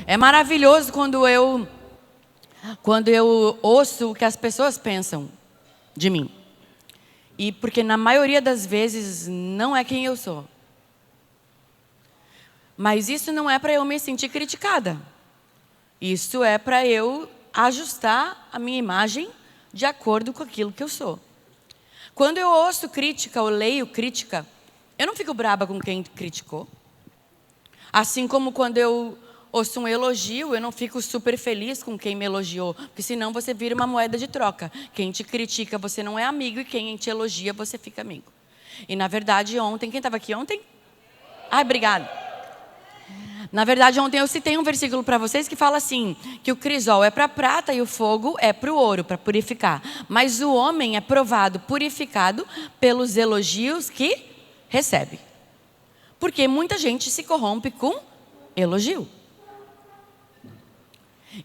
É maravilhoso quando eu ouço o que as pessoas pensam de mim. E porque na maioria das vezes não é quem eu sou. Mas isso não é para eu me sentir criticada. Isso é para eu ajustar a minha imagem de acordo com aquilo que eu sou. Quando eu ouço crítica ou leio crítica, eu não fico braba com quem criticou. Assim como quando eu ouço um elogio, eu não fico super feliz com quem me elogiou, porque senão você vira uma moeda de troca. Quem te critica, você não é amigo, e quem te elogia, você fica amigo. E na verdade, ontem, quem estava aqui ontem? Ai, obrigada. Na verdade, ontem eu citei um versículo para vocês que fala assim, que o crisol é para a prata e o fogo é para o ouro, para purificar. Mas o homem é provado, purificado pelos elogios que recebe. Porque muita gente se corrompe com elogio.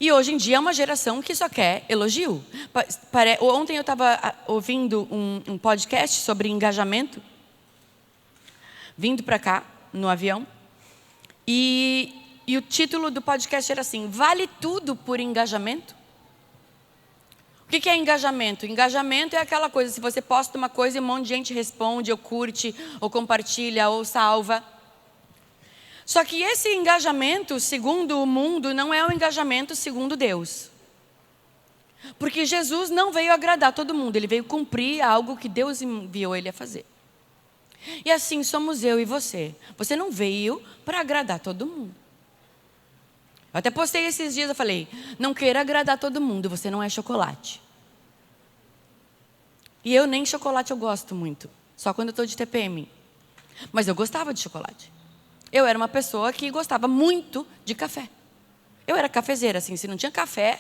E hoje em dia é uma geração que só quer elogio. Ontem eu estava ouvindo um podcast sobre engajamento, vindo para cá, no avião. E o título do podcast era assim, vale tudo por engajamento? O que é engajamento? Engajamento é aquela coisa, se você posta uma coisa e um monte de gente responde, ou curte, ou compartilha, ou salva. Só que esse engajamento, segundo o mundo, não é o engajamento segundo Deus. Porque Jesus não veio agradar todo mundo, ele veio cumprir algo que Deus enviou ele a fazer. E assim somos eu e você. Você não veio para agradar todo mundo. Eu até postei esses dias, eu falei, não queira agradar todo mundo, você não é chocolate. E eu nem chocolate eu gosto muito, só quando eu estou de TPM. Mas eu gostava de chocolate. Eu era uma pessoa que gostava muito de café. Eu era cafezeira, assim, se não tinha café,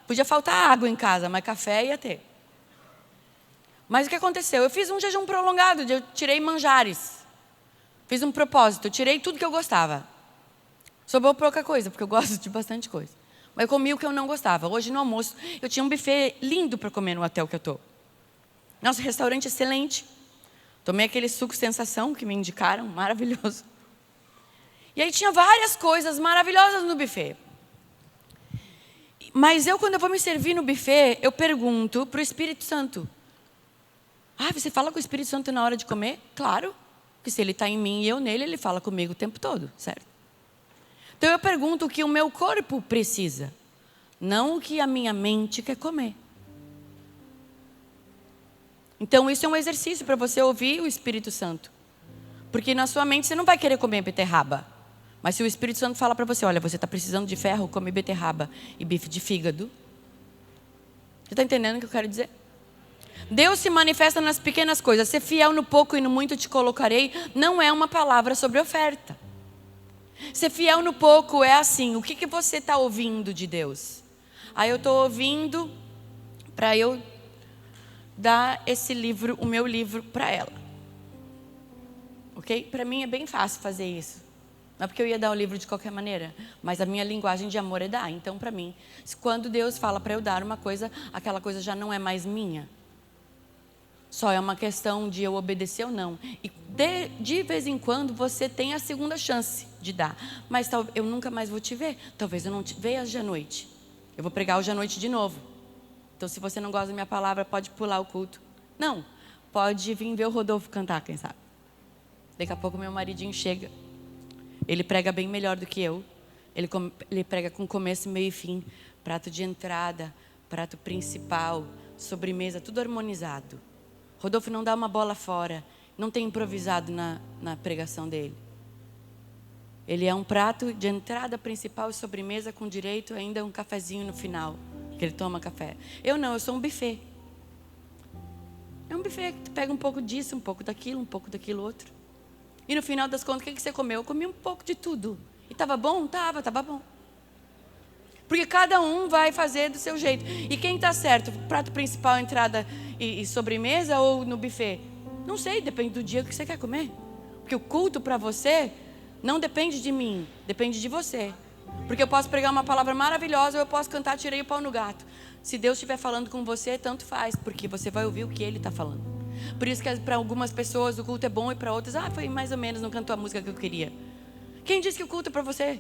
podia faltar água em casa, mas café ia ter. Mas o que aconteceu? Eu fiz um jejum prolongado, eu tirei manjares. Fiz um propósito, eu tirei tudo que eu gostava. Sobrou pouca coisa, porque eu gosto de bastante coisa. Mas eu comi o que eu não gostava. Hoje no almoço, eu tinha um buffet lindo para comer no hotel que eu estou. Nossa, restaurante excelente. Tomei aquele suco sensação que me indicaram, maravilhoso. E aí tinha várias coisas maravilhosas no buffet. Mas quando eu vou me servir no buffet, eu pergunto para o Espírito Santo. Você fala com o Espírito Santo na hora de comer? Claro, que se ele está em mim e eu nele, ele fala comigo o tempo todo, certo? Então eu pergunto o que o meu corpo precisa, não o que a minha mente quer comer. Então isso é um exercício para você ouvir o Espírito Santo. Porque na sua mente você não vai querer comer beterraba. Mas se o Espírito Santo fala para você, olha, você está precisando de ferro, come beterraba e bife de fígado. Você está entendendo o que eu quero dizer? Deus se manifesta nas pequenas coisas. Ser fiel no pouco e no muito te colocarei não é uma palavra sobre oferta. Ser fiel no pouco é assim, o que você está ouvindo de Deus? Eu estou ouvindo para eu dar o meu livro para ela. Ok? Para mim é bem fácil fazer isso. Não é porque eu ia dar o livro de qualquer maneira, mas a minha linguagem de amor é dar. Então para mim, quando Deus fala para eu dar uma coisa, aquela coisa já não é mais minha. Só é uma questão de eu obedecer ou não. E de vez em quando você tem a segunda chance de dar. Mas eu nunca mais vou te ver. Talvez eu não te veja hoje à noite. Eu vou pregar hoje à noite de novo. Então se você não gosta da minha palavra, pode pular o culto. Não, pode vir ver o Rodolfo cantar, quem sabe. Daqui a pouco meu maridinho chega. Ele prega bem melhor do que eu. Ele prega com começo, meio e fim. Prato de entrada, prato principal, sobremesa, tudo harmonizado. Rodolfo não dá uma bola fora, não tem improvisado na pregação dele. Ele é um prato de entrada principal e sobremesa com direito ainda a um cafezinho no final, que ele toma café. Eu não, eu sou um buffet. É um buffet que tu pega um pouco disso, um pouco daquilo outro. E no final das contas, o que você comeu? Eu comi um pouco de tudo. E estava bom? Tava bom. Porque cada um vai fazer do seu jeito. E quem está certo? Prato principal, entrada e sobremesa ou no buffet? Não sei, depende do dia que você quer comer. Porque o culto para você não depende de mim, depende de você. Porque eu posso pregar uma palavra maravilhosa ou eu posso cantar tirei o pau no gato. Se Deus estiver falando com você, tanto faz, porque você vai ouvir o que Ele está falando. Por isso que para algumas pessoas o culto é bom e para outras, foi mais ou menos, não cantou a música que eu queria. Quem disse que o culto é para você?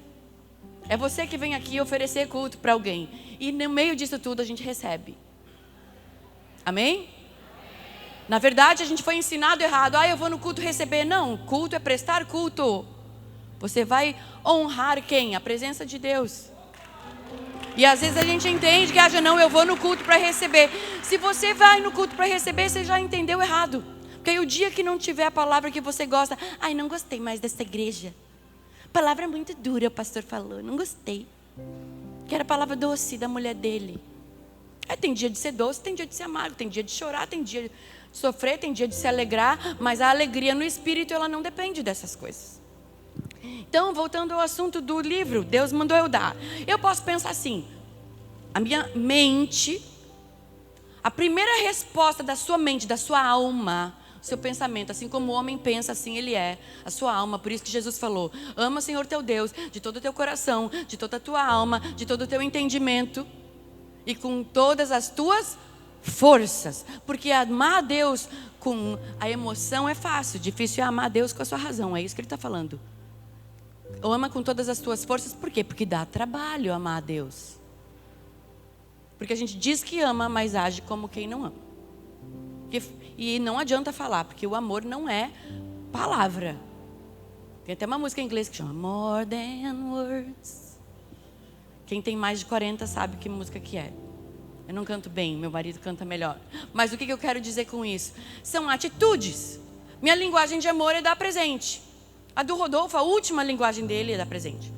É você que vem aqui oferecer culto para alguém. E no meio disso tudo a gente recebe. Amém? Na verdade, a gente foi ensinado errado. Eu vou no culto receber. Não, culto é prestar culto. Você vai honrar quem? A presença de Deus. E às vezes a gente entende que, não, eu vou no culto para receber. Se você vai no culto para receber, você já entendeu errado. Porque aí o dia que não tiver a palavra que você gosta, não gostei mais dessa igreja. Palavra muito dura, o pastor falou, não gostei. Que era a palavra doce da mulher dele. Tem dia de ser doce, tem dia de ser amargo, tem dia de chorar, tem dia de sofrer, tem dia de se alegrar, mas a alegria no espírito, ela não depende dessas coisas. Então, voltando ao assunto do livro, Deus mandou eu dar. Eu posso pensar assim, a minha mente, a primeira resposta da sua mente, da sua alma, seu pensamento, assim como o homem pensa, assim ele é, a sua alma. Por isso que Jesus falou, ama o Senhor teu Deus, de todo o teu coração, de toda a tua alma, de todo o teu entendimento e com todas as tuas forças. Porque amar a Deus com a emoção é fácil, difícil é amar a Deus com a sua razão. É isso que ele está falando. Ou ama com todas as tuas forças, por quê? Porque dá trabalho amar a Deus. Porque a gente diz que ama, mas age como quem não ama. E não adianta falar, porque o amor não é palavra. Tem até uma música em inglês que chama More Than Words. Quem tem mais de 40 sabe que música que é. Eu não canto bem, meu marido canta melhor. Mas o que eu quero dizer com isso? São atitudes. Minha linguagem de amor é dar presente. A do Rodolfo, a última linguagem dele é dar presente.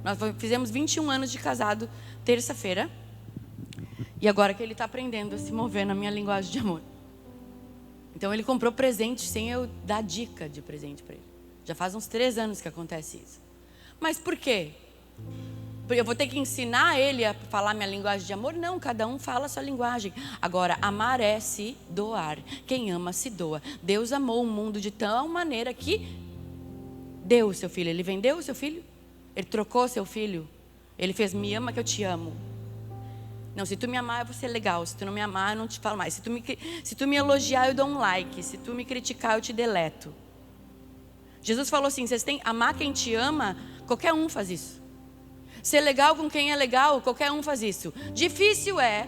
Nós fizemos 21 anos de casado terça-feira. E agora que ele está aprendendo a se mover na minha linguagem de amor. Então ele comprou presente sem eu dar dica de presente para ele. Já faz uns 3 anos que acontece isso. Mas por quê? Porque eu vou ter que ensinar ele a falar minha linguagem de amor? Não, cada um fala a sua linguagem. Agora, amar é se doar. Quem ama se doa. Deus amou o mundo de tal maneira que deu o seu filho. Ele vendeu o seu filho? Ele trocou o seu filho? Ele fez, me ama que eu te amo. Não, se tu me amar, eu vou ser legal. Se tu não me amar, eu não te falo mais. Se tu me elogiar, eu dou um like. Se tu me criticar, eu te deleto. Jesus falou assim, vocês têm amar quem te ama, qualquer um faz isso. Ser legal com quem é legal, qualquer um faz isso. Difícil é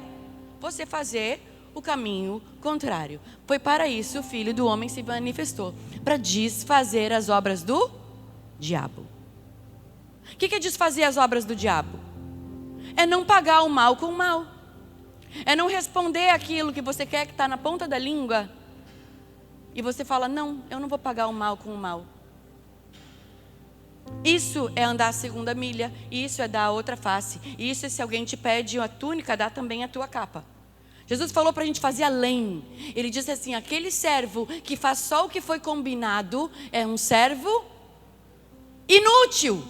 você fazer o caminho contrário. Foi para isso o Filho do Homem se manifestou, para desfazer as obras do diabo. O que é desfazer as obras do diabo? É não pagar o mal com o mal. É não responder aquilo que você quer que está na ponta da língua. E você fala, não, eu não vou pagar o mal com o mal. Isso é andar a segunda milha. Isso é dar a outra face. Isso é se alguém te pede a túnica, dá também a tua capa. Jesus falou para a gente fazer além. Ele disse assim, aquele servo que faz só o que foi combinado é um servo inútil.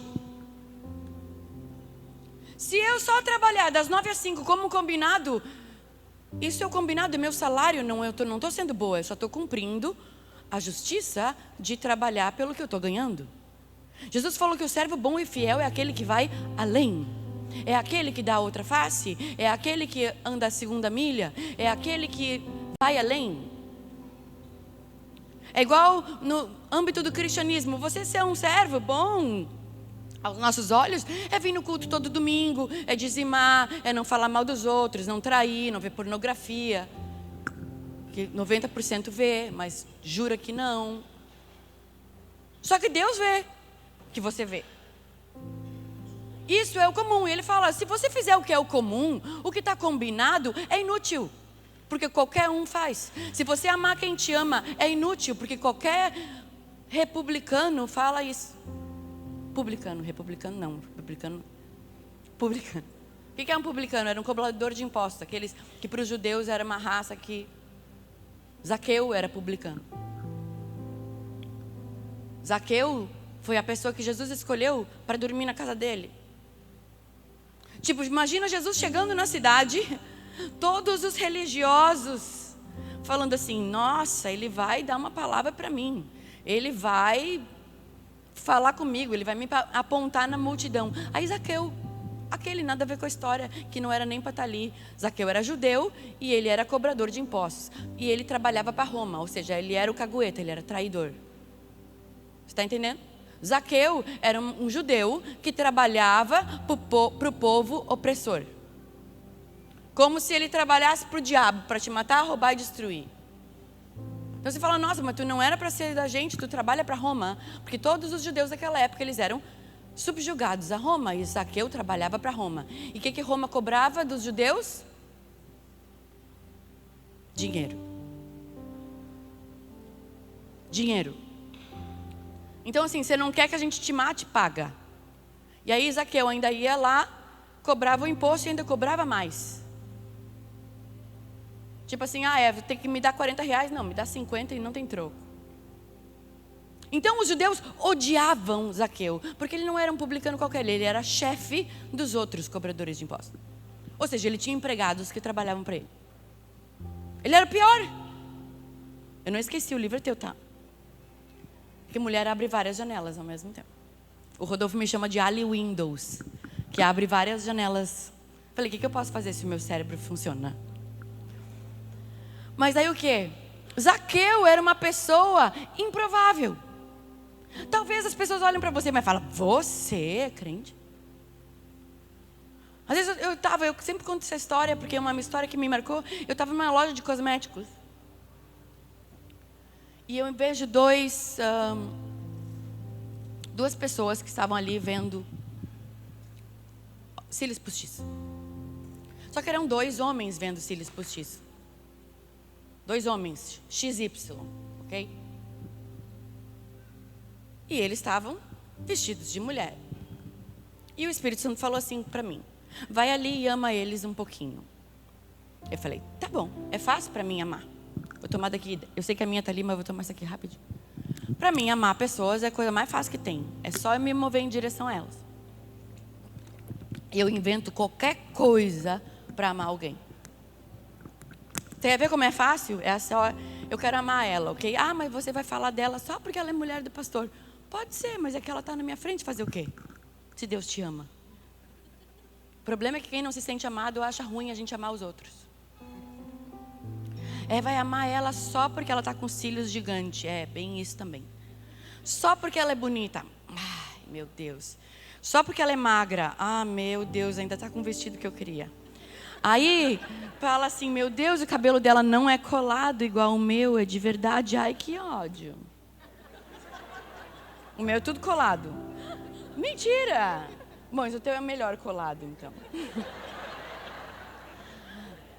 Se eu só trabalhar das 9 às 5 como combinado, isso é o combinado, é meu salário, não estou sendo boa, eu só estou cumprindo a justiça de trabalhar pelo que eu estou ganhando. Jesus falou que o servo bom e fiel é aquele que vai além. É aquele que dá a outra face, é aquele que anda a segunda milha, é aquele que vai além. É igual no âmbito do cristianismo, você ser um servo bom aos nossos olhos, é vir no culto todo domingo, é dizimar, é não falar mal dos outros, não trair, não ver pornografia. Que 90% vê, mas jura que não. Só que Deus vê que você vê. Isso é o comum. Ele fala, se você fizer o que é o comum, o que está combinado é inútil. Porque qualquer um faz. Se você amar quem te ama, é inútil. Porque qualquer republicano fala isso. Republicano não, publicano. O que é um publicano? Era um cobrador de impostos, aqueles que para os judeus era uma raça que... Zaqueu era publicano. Zaqueu foi a pessoa que Jesus escolheu para dormir na casa dele. Tipo, imagina Jesus chegando na cidade, todos os religiosos falando assim, nossa, ele vai dar uma palavra para mim, ele vai falar comigo, ele vai me apontar na multidão. Aí Zaqueu, aquele nada a ver com a história, que não era nem para estar ali. Zaqueu era judeu e ele era cobrador de impostos. E ele trabalhava para Roma, ou seja, ele era o cagueta, ele era traidor. Você está entendendo? Zaqueu era um judeu que trabalhava para o povo opressor. Como se ele trabalhasse para o diabo, para te matar, roubar e destruir. Então você fala, nossa, mas tu não era para ser da gente, tu trabalha para Roma. Porque todos os judeus daquela época, eles eram subjugados a Roma. E Zaqueu trabalhava para Roma. E o que Roma cobrava dos judeus? Dinheiro. Dinheiro. Então assim, você não quer que a gente te mate, paga. E aí Zaqueu ainda ia lá, cobrava o imposto e ainda cobrava mais. Tipo assim, tem que me dar 40 reais. Não, me dá 50 e não tem troco. Então os judeus odiavam Zaqueu, porque ele não era um publicano qualquer, ele era chefe dos outros cobradores de impostos. Ou seja, ele tinha empregados que trabalhavam para ele. Ele era o pior. Eu não esqueci, o livro é teu, tá? Porque mulher abre várias janelas ao mesmo tempo. O Rodolfo me chama de Ali Windows, que abre várias janelas. Falei, o que eu posso fazer se o meu cérebro funciona? Mas aí o quê? Zaqueu era uma pessoa improvável. Talvez as pessoas olhem para você, mas falam, você é crente? Às vezes eu sempre conto essa história, porque é uma história que me marcou. Eu estava numa loja de cosméticos. E eu vejo duas pessoas que estavam ali vendo cílios postiços. Só que eram 2 homens vendo cílios postiços. 2 homens, XY, ok? E eles estavam vestidos de mulher. E o Espírito Santo falou assim para mim, vai ali e ama eles um pouquinho. Eu falei, tá bom, é fácil para mim amar. Vou tomar daqui, eu sei que a minha tá ali, mas eu vou tomar isso aqui rapidinho. Para mim, amar pessoas é a coisa mais fácil que tem. É só eu me mover em direção a elas. Eu invento qualquer coisa para amar alguém. Tem a ver como é fácil? É só, eu quero amar ela, ok? Mas você vai falar dela só porque ela é mulher do pastor. Pode ser, mas é que ela está na minha frente, fazer o quê? Se Deus te ama. O problema é que quem não se sente amado acha ruim a gente amar os outros. Vai amar ela só porque ela está com cílios gigantes. É, bem isso também. Só porque ela é bonita. Ai, meu Deus. Só porque ela é magra. Meu Deus, ainda está com o vestido que eu queria. Aí, fala assim, meu Deus, o cabelo dela não é colado igual o meu, é de verdade. Ai, que ódio. O meu é tudo colado. Mentira! Bom, o teu é melhor colado, então.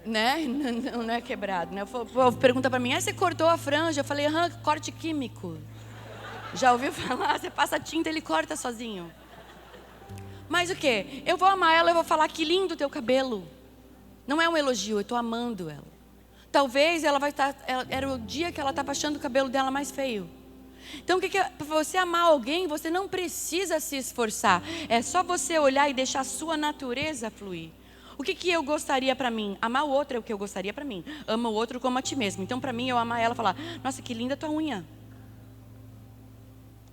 Né? Não é quebrado, né? O povo pergunta pra mim, você cortou a franja? Eu falei, corte químico. Já ouviu falar? Você passa tinta, ele corta sozinho. Mas o quê? Eu vou amar ela, eu vou falar, que lindo o teu cabelo. Não é um elogio, eu estou amando ela. Talvez ela vai estar, era o dia que ela estava achando o cabelo dela mais feio. Então, para você amar alguém, você não precisa se esforçar. É só você olhar e deixar a sua natureza fluir. O que eu gostaria para mim? Amar o outro é o que eu gostaria para mim. Ama o outro como a ti mesmo. Então, para mim, eu amar ela e falar, nossa, que linda tua unha.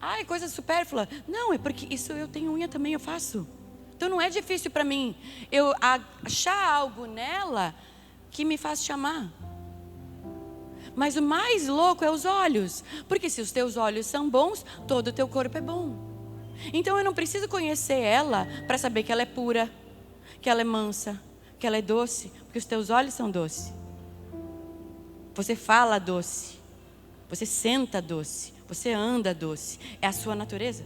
É coisa supérflua. Não, é porque isso eu tenho unha também, eu faço. Então não é difícil para mim eu achar algo nela que me faz te amar. Mas o mais louco é os olhos. Porque se os teus olhos são bons, todo o teu corpo é bom. Então eu não preciso conhecer ela para saber que ela é pura, que ela é mansa, que ela é doce. Porque os teus olhos são doces. Você fala doce. Você senta doce. Você anda doce. É a sua natureza.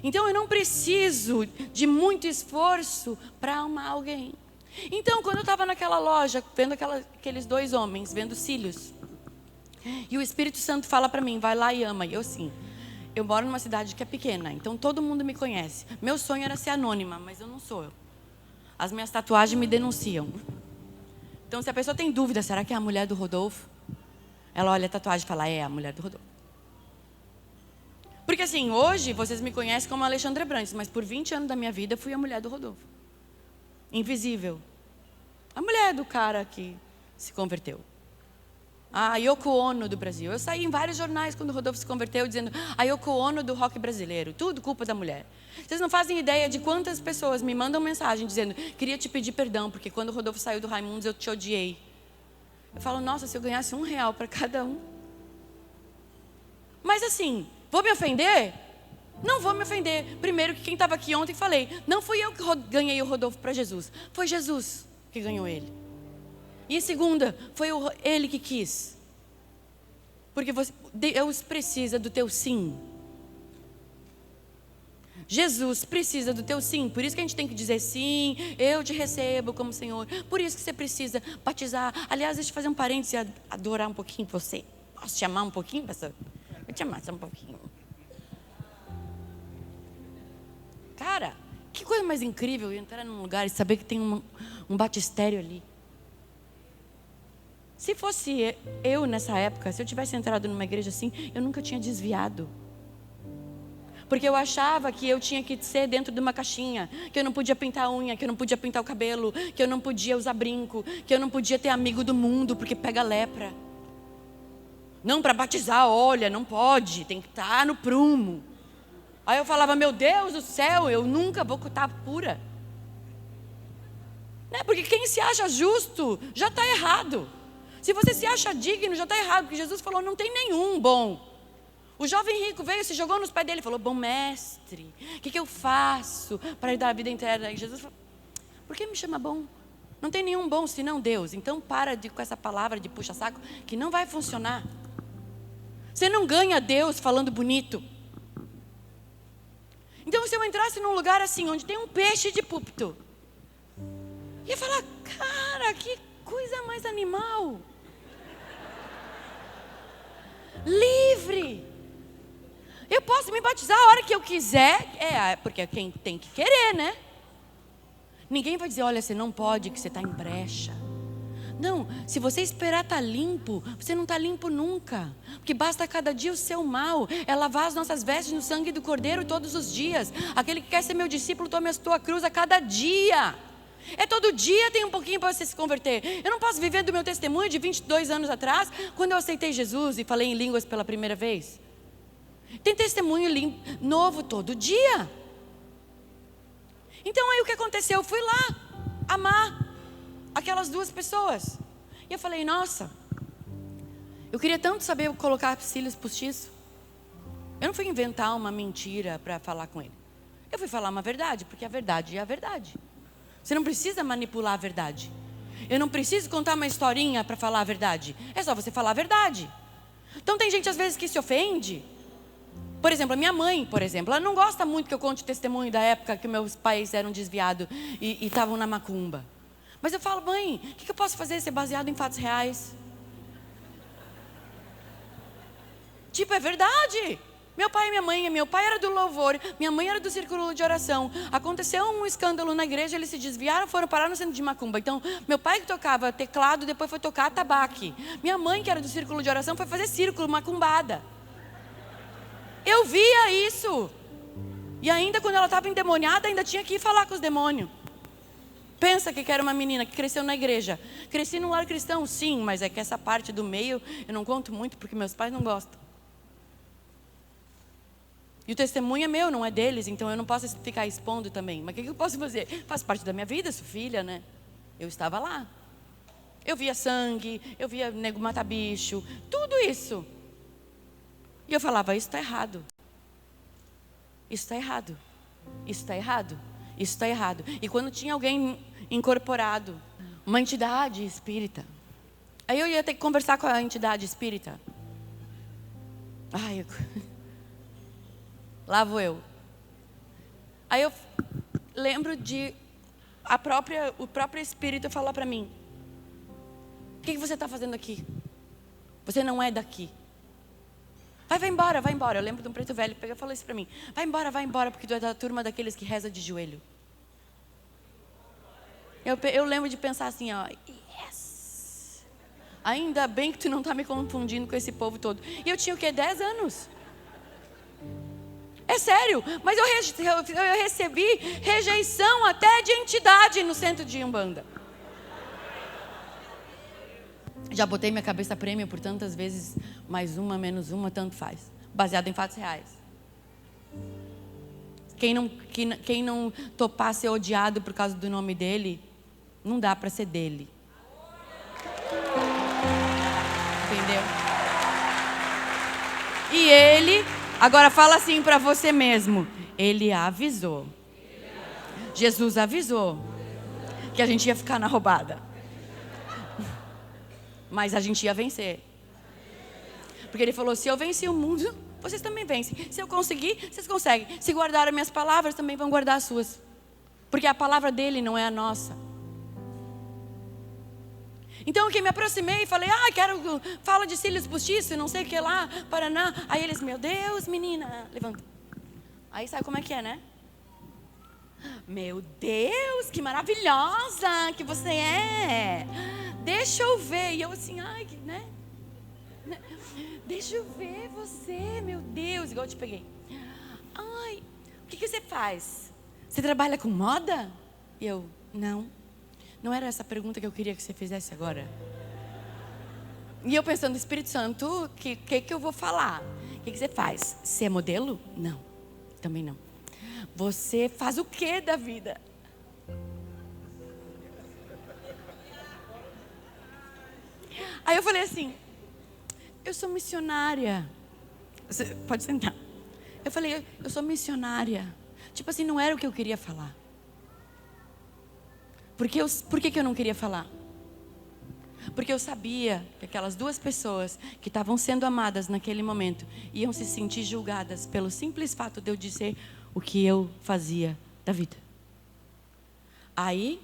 Então eu não preciso de muito esforço para amar alguém. Então quando eu estava naquela loja, vendo aqueles 2 homens, vendo cílios, e o Espírito Santo fala para mim, vai lá e ama. E eu moro numa cidade que é pequena, então todo mundo me conhece. Meu sonho era ser anônima, mas eu não sou. As minhas tatuagens me denunciam. Então se a pessoa tem dúvida, será que é a mulher do Rodolfo? Ela olha a tatuagem e fala, é a mulher do Rodolfo. Porque assim, hoje vocês me conhecem como Alexandra Brandes, mas por 20 anos da minha vida fui a mulher do Rodolfo. Invisível. A mulher do cara que se converteu. A Yoko Ono do Brasil. Eu saí em vários jornais quando o Rodolfo se converteu dizendo a Yoko Ono do rock brasileiro. Tudo culpa da mulher. Vocês não fazem ideia de quantas pessoas me mandam mensagem dizendo, queria te pedir perdão, porque quando o Rodolfo saiu do Raimundos eu te odiei. Eu falo, nossa, se eu ganhasse R$1 para cada um. Mas assim, vou me ofender? Não vou me ofender. Primeiro que quem estava aqui ontem, falei, não fui eu que ganhei o Rodolfo para Jesus. Foi Jesus que ganhou ele. E segunda, foi ele que quis. Porque Deus precisa do teu sim. Jesus precisa do teu sim. Por isso que a gente tem que dizer sim, eu te recebo como Senhor. Por isso que você precisa batizar. Aliás, deixa eu fazer um parênteses e adorar um pouquinho você. Posso te amar um pouquinho, pastor? Vou te amar só um pouquinho. Cara, que coisa mais incrível entrar num lugar e saber que tem um batistério ali. Se fosse eu nessa época, se eu tivesse entrado numa igreja assim, eu nunca tinha desviado. Porque eu achava que eu tinha que ser dentro de uma caixinha, que eu não podia pintar a unha, que eu não podia pintar o cabelo, que eu não podia usar brinco, que eu não podia ter amigo do mundo, porque pega lepra. Não, para batizar, olha, não pode, tem que estar no prumo. Aí eu falava, meu Deus do céu, eu nunca vou estar pura. Né? Porque quem se acha justo já está errado. Se você se acha digno, já está errado, porque Jesus falou, não tem nenhum bom. O jovem rico veio, se jogou nos pés dele e falou, bom mestre, o que eu faço para lhe dar a vida inteira? E Jesus falou, por que me chama bom? Não tem nenhum bom senão Deus. Então para com essa palavra de puxa-saco, que não vai funcionar. Você não ganha Deus falando bonito. Então se eu entrasse num lugar assim, onde tem um peixe de púlpito, ia falar, cara, que coisa mais animal. Livre. Eu posso me batizar a hora que eu quiser. Porque quem tem que querer, né? Ninguém vai dizer, olha, você não pode, que você está em brecha. Não, se você esperar estar limpo, você não está limpo nunca. Porque basta cada dia o seu mal. É lavar as nossas vestes no sangue do Cordeiro todos os dias. Aquele que quer ser meu discípulo, tome a tua cruz a cada dia. É todo dia tem um pouquinho para você se converter. Eu não posso viver do meu testemunho de 22 anos atrás, quando eu aceitei Jesus e falei em línguas pela primeira vez. Tem testemunho novo todo dia. Então aí o que aconteceu? Eu fui lá amar aquelas duas pessoas. E eu falei, nossa, eu queria tanto saber colocar cílios postiços. Eu não fui inventar uma mentira para falar com ele. Eu fui falar uma verdade, porque a verdade é a verdade. Você não precisa manipular a verdade. Eu não preciso contar uma historinha para falar a verdade. É só você falar a verdade. Então tem gente às vezes que se ofende. Por exemplo, a minha mãe, ela não gosta muito que eu conte testemunho da época que meus pais eram desviados e estavam na macumba. Mas eu falo, mãe, o que eu posso fazer ser baseado em fatos reais? Tipo, é verdade. Meu pai e minha mãe, meu pai era do louvor, minha mãe era do círculo de oração. Aconteceu um escândalo na igreja, eles se desviaram, foram parar no centro de macumba. Então, meu pai que tocava teclado, depois foi tocar atabaque. Minha mãe, que era do círculo de oração, foi fazer círculo, macumbada. Eu via isso. E ainda quando ela estava endemoniada, ainda tinha que ir falar com os demônios. Pensa que era uma menina que cresceu na igreja. Cresci num lar cristão, sim, mas é que essa parte do meio eu não conto muito porque meus pais não gostam. E o testemunho é meu, não é deles, então eu não posso ficar expondo também. Mas o que eu posso fazer? Faz parte da minha vida, sou filha, né? Eu estava lá. Eu via sangue, eu via nego matar bicho, tudo isso. E eu falava, isso está errado. Isso está errado. Isso está errado. Isso está errado. E quando tinha alguém incorporado, uma entidade espírita, aí eu ia ter que conversar com a entidade espírita. Lá vou eu. Aí eu lembro de o próprio espírito falar para mim, o que você está fazendo aqui? Você não é daqui. Vai embora, vai embora. Eu lembro de um preto velho que pegou e falou isso para mim. Vai embora, porque tu é da turma daqueles que reza de joelho. Eu lembro de pensar assim, ó, yes. Ainda bem que tu não está me confundindo com esse povo todo. E eu tinha o quê? 10 anos. É sério, mas eu recebi rejeição até de entidade no centro de Umbanda. Já botei minha cabeça prêmio por tantas vezes, mais uma, menos uma, tanto faz. Baseado em fatos reais. Quem não topar ser odiado por causa do nome dele, não dá para ser dele. Entendeu? E ele Agora fala assim para você mesmo. Ele avisou. Jesus avisou que a gente ia ficar na roubada. Mas a gente ia vencer. Porque ele falou, se eu venci o mundo, vocês também vencem. Se eu conseguir, vocês conseguem. Se guardarem minhas palavras, também vão guardar as suas. Porque a palavra dele não é a nossa. Então eu me aproximei e falei, fala de cílios postiços, não sei o que lá, Paraná. Aí eles, meu Deus, menina, levanta. Aí sabe como é que é, né? Meu Deus, que maravilhosa que você é. Deixa eu ver. E eu assim, né? Deixa eu ver você, meu Deus. Igual eu te peguei. O que você faz? Você trabalha com moda? E eu, não. Não era essa pergunta que eu queria que você fizesse agora. E eu pensando, Espírito Santo, o que eu vou falar? O que você faz? Você é modelo? Não, também não. Você faz o que da vida? Aí eu falei assim, eu sou missionária. Você pode sentar. Eu falei, eu sou missionária. Tipo assim, não era o que eu queria falar. Por que eu não queria falar? Porque eu sabia que aquelas duas pessoas que estavam sendo amadas naquele momento iam se sentir julgadas pelo simples fato de eu dizer o que eu fazia da vida. Aí,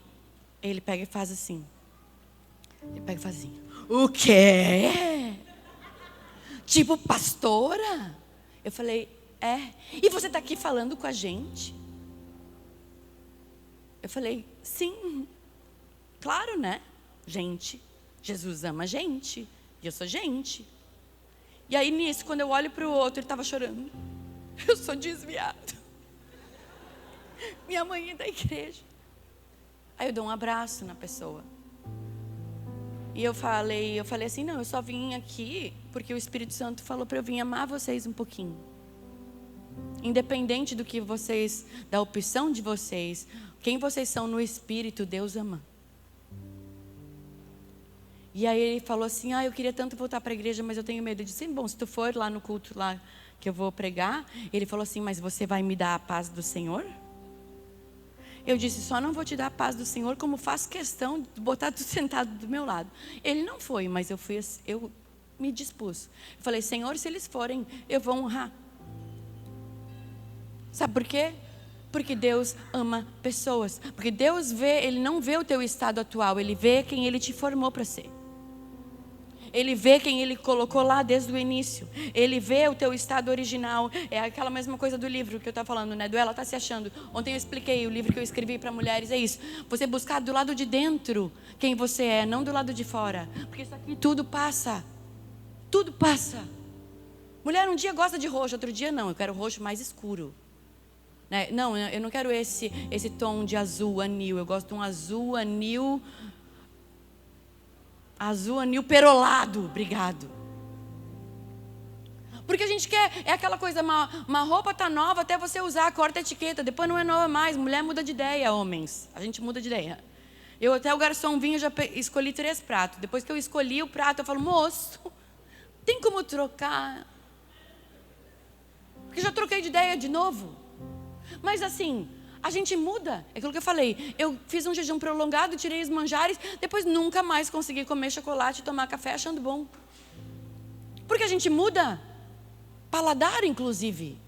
ele pega e faz assim. Ele pega e faz assim. O quê? Tipo, pastora? Eu falei, e você está aqui falando com a gente? Eu falei, sim, claro, né? Gente, Jesus ama gente, e eu sou gente. E aí nisso, quando eu olho para o outro, ele estava chorando. Eu sou desviado. Minha mãe é da igreja. Aí eu dou um abraço na pessoa. E eu falei assim, não, eu só vim aqui porque o Espírito Santo falou para eu vir amar vocês um pouquinho. Independente do que vocês, da opção de vocês, quem vocês são no Espírito, Deus ama. E aí ele falou assim, eu queria tanto voltar para a igreja, mas eu tenho medo. Eu disse, bom, se tu for lá no culto lá que eu vou pregar, ele falou assim, mas você vai me dar a paz do Senhor? Eu disse, só não vou te dar a paz do Senhor, como faço questão de botar tu sentado do meu lado. Ele não foi, mas eu me dispus. Eu falei, Senhor, se eles forem, eu vou honrar. Sabe por quê? Porque Deus ama pessoas. Porque Deus Ele não vê o teu estado atual, Ele vê quem Ele te formou para ser. Ele vê quem Ele colocou lá desde o início. Ele vê o teu estado original. É aquela mesma coisa do livro que eu estava falando, né? Do Ela Está Se Achando. Ontem eu expliquei, o livro que eu escrevi para mulheres é isso. Você buscar do lado de dentro quem você é, não do lado de fora. Porque isso aqui tudo passa. Tudo passa. Mulher um dia gosta de roxo, outro dia não. Eu quero roxo mais escuro. Não, eu não quero esse tom de azul anil. Eu gosto de um azul anil perolado. Obrigado. Porque a gente quer, é aquela coisa, uma roupa tá nova até você usar, corta a etiqueta, depois não é nova mais. Mulher muda de ideia, homens. A gente muda de ideia. Eu até o garçom vinha, já escolhi 3 pratos. Depois que eu escolhi o prato, eu falo, moço, tem como trocar? Porque já troquei de ideia de novo. Mas assim, a gente muda. É aquilo que eu falei. Eu fiz um jejum prolongado, tirei os manjares, depois nunca mais consegui comer chocolate e tomar café achando bom. Porque a gente muda. Paladar, inclusive.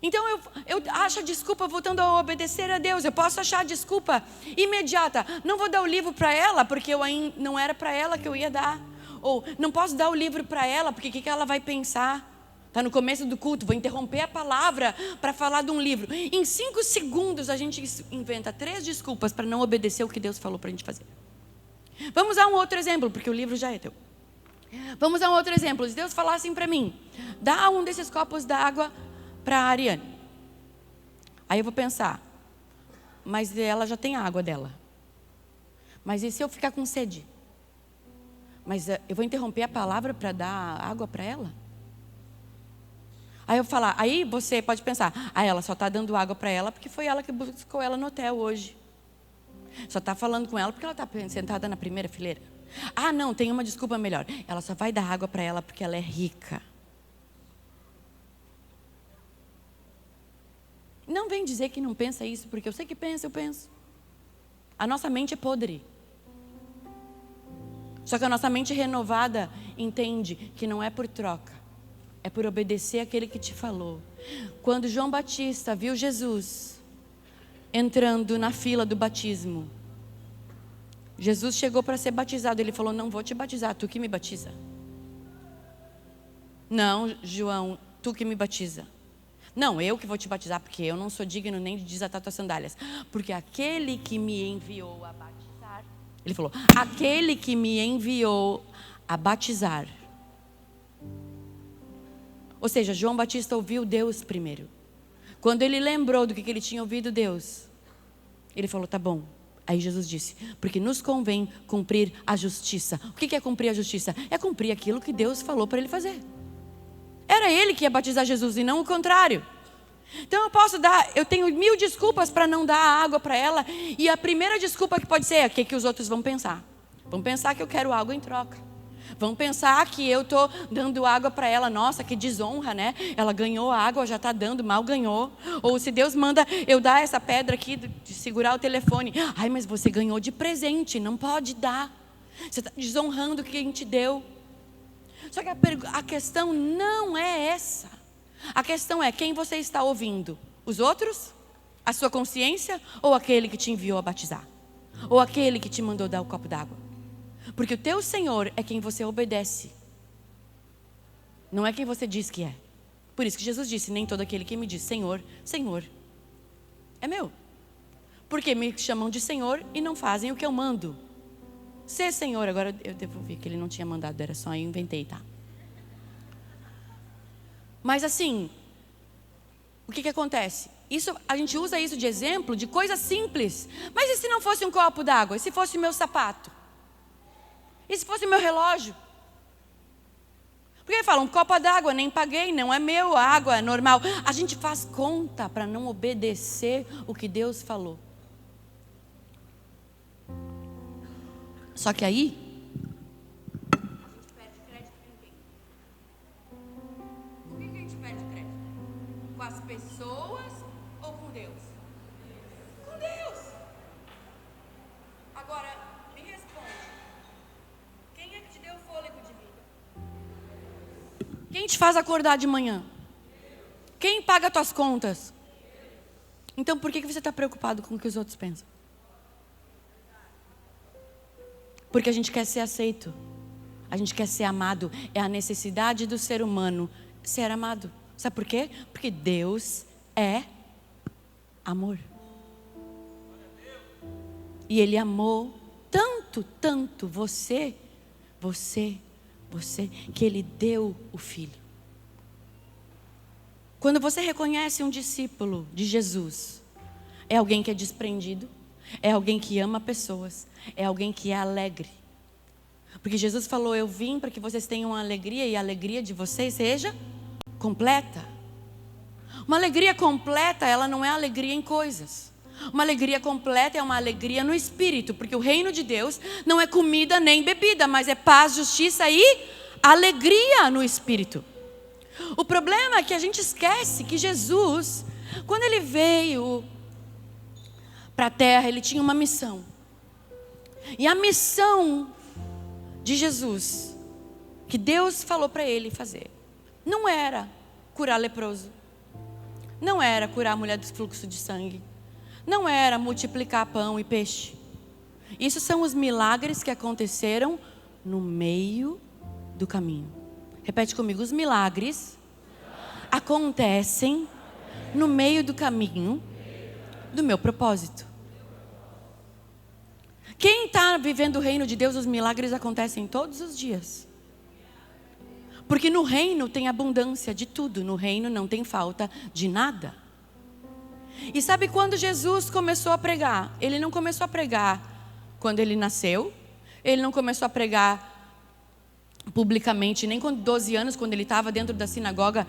Então eu acho a desculpa, voltando a obedecer a Deus. Eu posso achar a desculpa imediata. Não vou dar o livro para ela, porque não era para ela que eu ia dar. Ou não posso dar o livro para ela, porque o que ela vai pensar? Está no começo do culto, vou interromper a palavra para falar de um livro. Em 5 segundos a gente inventa 3 desculpas para não obedecer o que Deus falou para a gente fazer. Vamos a um outro exemplo, porque o livro já é teu. Vamos a um outro exemplo. Se Deus falar assim para mim, dá um desses copos d'água para a Ariane. Aí eu vou pensar, mas ela já tem a água dela. Mas e se eu ficar com sede? Mas eu vou interromper a palavra para dar água para ela? Aí eu falar, aí você pode pensar, ela só está dando água para ela porque foi ela que buscou ela no hotel hoje. Só está falando com ela porque ela está sentada na primeira fileira. Não, tem uma desculpa melhor. Ela só vai dar água para ela porque ela é rica. não vem dizer que não pensa isso, porque eu sei que pensa, eu penso. A nossa mente é podre. Só que a nossa mente renovada entende que não é por troca, é por obedecer aquele que te falou. Quando João Batista viu Jesus entrando na fila do batismo, Jesus chegou para ser batizado. Ele falou: não vou te batizar, tu que me batiza. Não, João, tu que me batiza. Não, eu que vou te batizar, porque eu não sou digno nem de desatar tuas sandálias. Porque aquele que me enviou a batizar, ele falou, aquele que me enviou a batizar. Ou seja, João Batista ouviu Deus primeiro. Quando ele lembrou do que ele tinha ouvido Deus, ele falou, tá bom. Aí Jesus disse, porque nos convém cumprir a justiça. O que é cumprir a justiça? É cumprir aquilo que Deus falou para ele fazer. Era ele que ia batizar Jesus e não o contrário. Então eu tenho 1000 desculpas para não dar a água para ela. E a primeira desculpa que pode ser, o que os outros vão pensar? Vão pensar que eu quero água em troca. Vão pensar que eu estou dando água para ela. Nossa, que desonra, né? Ela ganhou a água, já está dando, mal ganhou. Ou se Deus manda eu dar essa pedra aqui, de segurar o telefone. Ai, mas você ganhou de presente, não pode dar. Você está desonrando o que a gente deu. Só que a questão não é essa. A questão é quem você está ouvindo. Os outros? A sua consciência? Ou aquele que te enviou a batizar? Ou aquele que te mandou dar o copo d'água? Porque o teu Senhor é quem você obedece. Não é quem você diz que é. Por isso que Jesus disse, nem todo aquele que me diz Senhor, Senhor, é meu. Porque me chamam de Senhor e não fazem o que eu mando. Ser Senhor, agora eu devolvi que ele não tinha mandado, era só eu inventei, tá? Mas assim, o que acontece? A gente usa isso de exemplo de coisa simples. Mas e se não fosse um copo d'água? E se fosse o meu sapato? E se fosse meu relógio? Porque fala, um copo d'água, nem paguei, não é meu, a água é normal. A gente faz conta para não obedecer o que Deus falou. Só que aí, a gente perde crédito com quem? Com quem que a gente perde crédito? Com as pessoas ou com Deus? Com Deus. Agora, me responde. Quem é que te deu fôlego de vida? Quem te faz acordar de manhã? Quem paga tuas contas? Então, por que você está preocupado com o que os outros pensam? Porque a gente quer ser aceito. A gente quer ser amado. É a necessidade do ser humano ser amado. Sabe por quê? Porque Deus é amor. E Ele amou tanto, tanto você, que Ele deu o Filho. Quando você reconhece um discípulo de Jesus, é alguém que é desprendido, é alguém que ama pessoas, é alguém que é alegre. Porque Jesus falou, eu vim para que vocês tenham alegria e a alegria de vocês seja completa. Uma alegria completa, ela não é alegria em coisas. Uma alegria completa é uma alegria no espírito, porque o reino de Deus não é comida nem bebida, mas é paz, justiça e alegria no espírito. O problema é que a gente esquece que Jesus, quando Ele veio para a terra, Ele tinha uma missão. E a missão de Jesus, que Deus falou para Ele fazer, não era curar leproso, não era curar a mulher do fluxo de sangue, não era multiplicar pão e peixe. Isso são os milagres que aconteceram no meio do caminho. Repete comigo, os milagres acontecem no meio do caminho do meu propósito. Quem está vivendo o reino de Deus, os milagres acontecem todos os dias. Porque no reino tem abundância de tudo, no reino não tem falta de nada. E sabe quando Jesus começou a pregar? Ele não começou a pregar quando ele nasceu, ele não começou a pregar publicamente, nem com 12 anos, quando ele estava dentro da sinagoga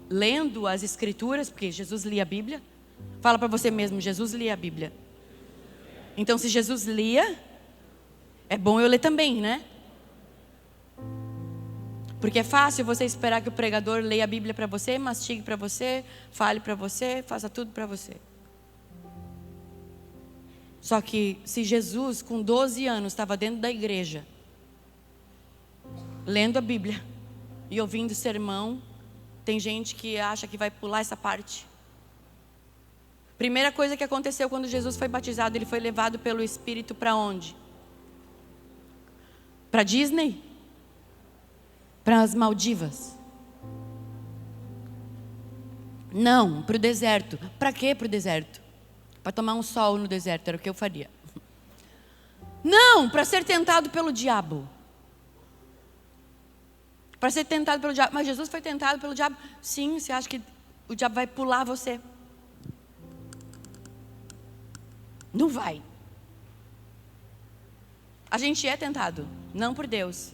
lendo as escrituras, porque Jesus lia a Bíblia. Fala para você mesmo, Jesus lia a Bíblia. Então, se Jesus lia, é bom eu ler também, né? Porque é fácil você esperar que o pregador leia a Bíblia para você, mastigue para você, fale para você, faça tudo para você. Só que se Jesus, com 12 anos, estava dentro da igreja, lendo a Bíblia e ouvindo sermão, tem gente que acha que vai pular essa parte. Primeira coisa que aconteceu quando Jesus foi batizado, ele foi levado pelo Espírito para onde? Para Disney? Para as Maldivas? Não, para o deserto. Para quê para o deserto? Para tomar um sol no deserto, era o que eu faria. Não, para ser tentado pelo diabo. Para ser tentado pelo diabo. Mas Jesus foi tentado pelo diabo? Sim, você acha que o diabo vai pular você? Não vai. A gente é tentado, não por Deus.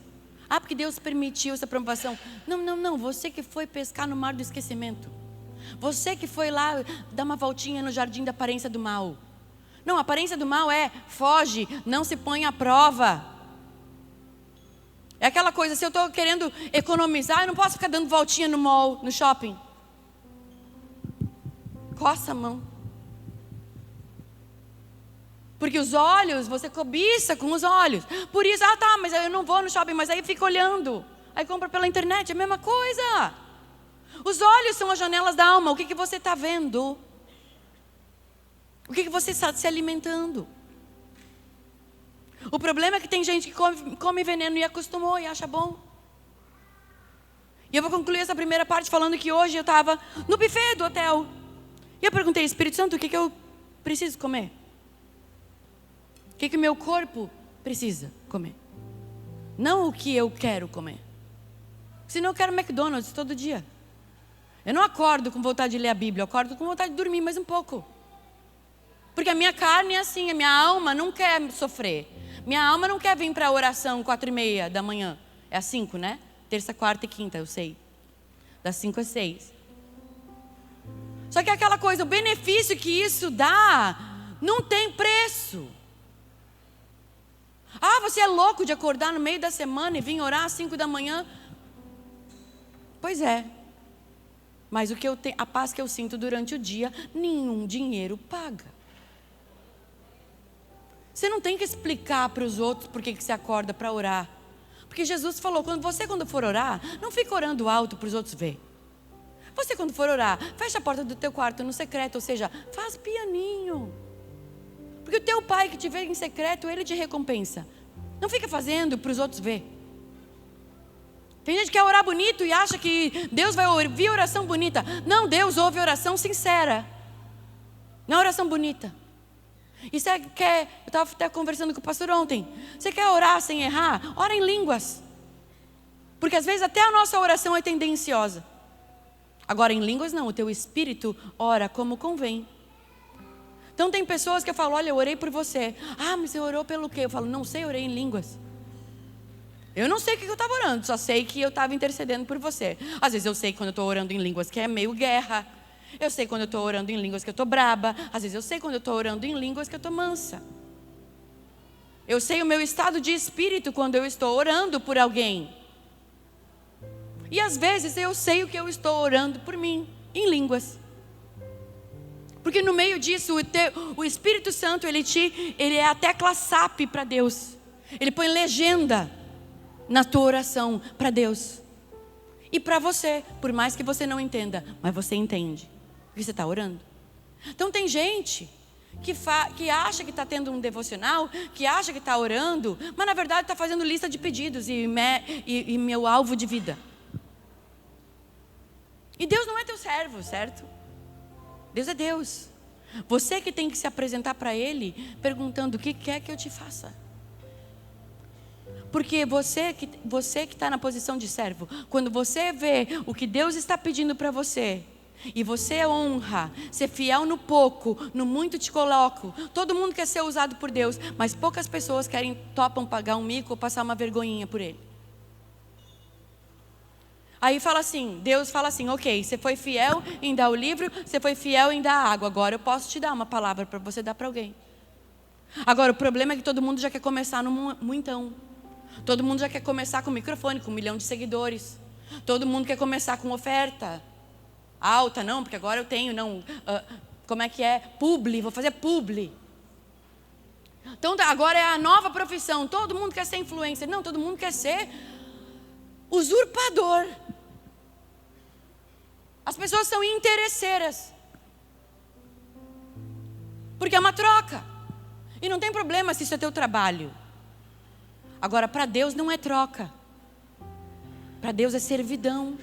Ah, porque Deus permitiu essa provação. Não, você que foi pescar no mar do esquecimento. Você que foi lá dar uma voltinha no jardim da aparência do mal. Não, a aparência do mal é foge, não se põe à prova. É aquela coisa, se eu estou querendo economizar, eu não posso ficar dando voltinha no mall, no shopping. Coça a mão. Porque os olhos, você cobiça com os olhos. Por isso, mas eu não vou no shopping, mas aí fica olhando. Aí compra pela internet, é a mesma coisa. Os olhos são as janelas da alma. O que você está vendo? O que você está se alimentando? O problema é que tem gente que come veneno e acostumou e acha bom. E eu vou concluir essa primeira parte falando que hoje eu estava no buffet do hotel. E eu perguntei, Espírito Santo, o que eu preciso comer? O que o meu corpo precisa comer? Não o que eu quero comer. Senão eu quero McDonald's todo dia. Eu não acordo com vontade de ler a Bíblia, eu acordo com vontade de dormir mais um pouco. Porque a minha carne é assim, a minha alma não quer sofrer. Minha alma não quer vir para a oração 4:30 da manhã. É às 5, né? Terça, quarta e quinta, eu sei. Das 5 às 6. Só que é aquela coisa, o benefício que isso dá, não tem preço. Ah, você é louco de acordar no meio da semana e vir orar às 5 da manhã? Pois é. Mas a paz que eu sinto durante o dia, nenhum dinheiro paga. Você não tem que explicar para os outros por que você acorda para orar. Porque Jesus falou, quando for orar, não fica orando alto para os outros ver. Você quando for orar, fecha a porta do teu quarto no secreto, ou seja, faz pianinho. Porque o teu pai que te vê em secreto, ele te recompensa. Não fica fazendo para os outros ver. Tem gente que quer orar bonito e acha que Deus vai ouvir oração bonita. Não, Deus ouve oração sincera. Não oração bonita. E você quer, eu estava até conversando com o pastor ontem. Você quer orar sem errar? Ora em línguas. Porque às vezes até a nossa oração é tendenciosa. Agora em línguas não, o teu espírito ora como convém. Então tem pessoas que eu falo, olha, eu orei por você. Ah, mas você orou pelo quê? Eu falo, não sei, eu orei em línguas. Eu não sei o que eu estava orando, só sei que eu estava intercedendo por você. Às vezes eu sei quando eu estou orando em línguas que é meio guerra. Eu sei quando eu estou orando em línguas que eu estou braba. Às vezes eu sei quando eu estou orando em línguas que eu estou mansa. Eu sei o meu estado de espírito quando eu estou orando por alguém. E às vezes eu sei o que eu estou orando por mim, em línguas. Porque no meio disso, o Espírito Santo, ele é a tecla SAP para Deus. Ele põe legenda na tua oração para Deus. E para você, por mais que você não entenda, mas você entende. Porque você está orando. Então tem gente que acha que está tendo um devocional, que acha que está orando, mas na verdade está fazendo lista de pedidos e meu alvo de vida. E Deus não é teu servo, certo? Deus é Deus. Você que tem que se apresentar para Ele, perguntando o que quer que eu te faça. Porque você que está na posição de servo, quando você vê o que Deus está pedindo para você, e você honra, ser fiel no pouco, no muito te coloco. Todo mundo quer ser usado por Deus, mas poucas pessoas topam pagar um mico ou passar uma vergonhinha por Ele. Aí Deus fala assim, ok, você foi fiel em dar o livro, você foi fiel em dar a água, agora eu posso te dar uma palavra para você dar para alguém. Agora o problema é que todo mundo já quer começar no muitão. Todo mundo já quer começar com microfone, com 1 milhão de seguidores. Todo mundo quer começar com oferta alta, não, porque agora eu tenho, não, como é que é? Publi, vou fazer publi. Então agora é a nova profissão. Todo mundo quer ser influencer. Não, todo mundo quer ser usurpador. As pessoas são interesseiras. Porque é uma troca. E não tem problema se isso é teu trabalho. Agora, para Deus não é troca. Para Deus é servidão.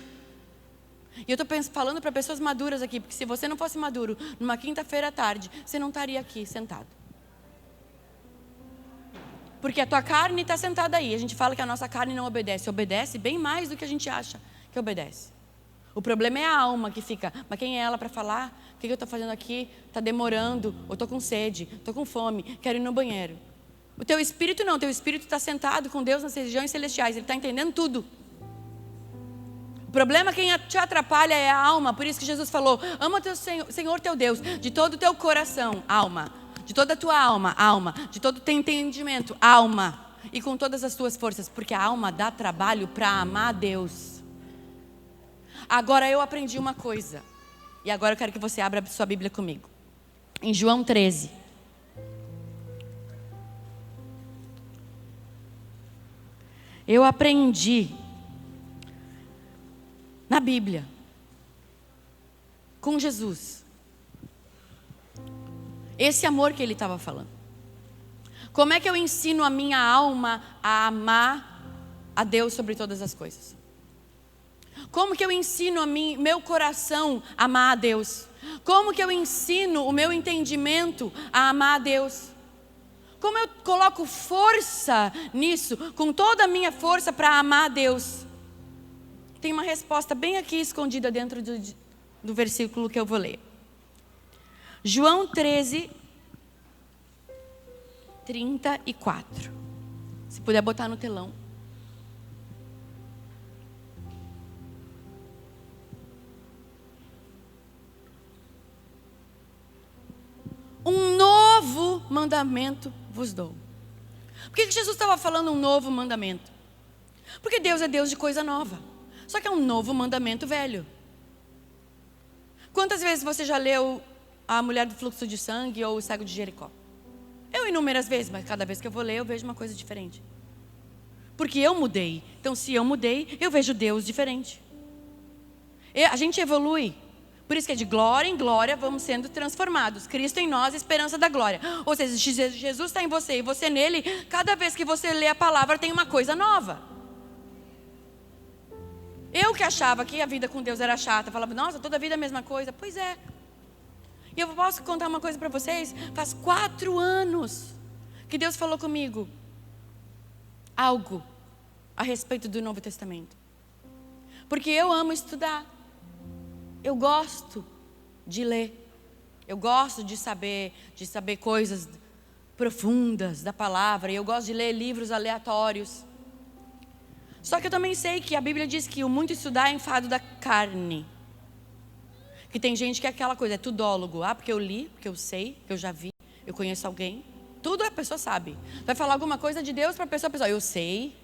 E eu estou falando para pessoas maduras aqui, porque se você não fosse maduro, numa quinta-feira à tarde, você não estaria aqui sentado. Porque a tua carne está sentada aí. A gente fala que a nossa carne não obedece. Obedece bem mais do que a gente acha que obedece. O problema é a alma que fica, mas quem é ela para falar? O que eu estou fazendo aqui? Está demorando, ou estou com sede, estou com fome, quero ir no banheiro. O teu espírito não, o teu espírito está sentado com Deus nas regiões celestiais, ele está entendendo tudo. O problema, quem te atrapalha é a alma, por isso que Jesus falou, ama o teu Senhor teu Deus, de todo o teu coração, alma, de toda a tua alma, alma, de todo o teu entendimento, alma, e com todas as tuas forças, porque a alma dá trabalho para amar a Deus. Agora eu aprendi uma coisa, e agora eu quero que você abra sua Bíblia comigo, em João 13. Eu aprendi na Bíblia, com Jesus, esse amor que ele estava falando. Como é que eu ensino a minha alma a amar a Deus sobre todas as coisas? Como que eu ensino meu coração a amar a Deus? Como que eu ensino o meu entendimento a amar a Deus? Como eu coloco força nisso, com toda a minha força para amar a Deus? Tem uma resposta bem aqui escondida dentro do versículo que eu vou ler. João 13, 34. Se puder botar no telão. Um novo mandamento vos dou. Por que Jesus estava falando um novo mandamento? Porque Deus é Deus de coisa nova. Só que é um novo mandamento velho. Quantas vezes você já leu A Mulher do Fluxo de Sangue ou O Cego de Jericó? Eu inúmeras vezes, mas cada vez que eu vou ler eu vejo uma coisa diferente. Porque eu mudei. Então se eu mudei, eu vejo Deus diferente. A gente evolui. Por isso que é de glória em glória vamos sendo transformados. Cristo em nós, esperança da glória. Ou seja, Jesus está em você e você nele. Cada vez que você lê a palavra tem uma coisa nova. Eu que achava que a vida com Deus era chata, falava, nossa, toda a vida é a mesma coisa. Pois é. E eu posso contar uma coisa para vocês? Faz 4 anos que Deus falou comigo algo a respeito do Novo Testamento. Porque eu amo estudar. Eu gosto de ler. Eu gosto de saber coisas profundas da palavra. E eu gosto de ler livros aleatórios. Só que eu também sei que a Bíblia diz que o muito estudar é enfado da carne. Que tem gente que é aquela coisa, é tudólogo. Ah, porque eu li, porque eu sei, porque eu já vi, eu conheço alguém. Tudo a pessoa sabe. Vai falar alguma coisa de Deus para a pessoa, eu sei,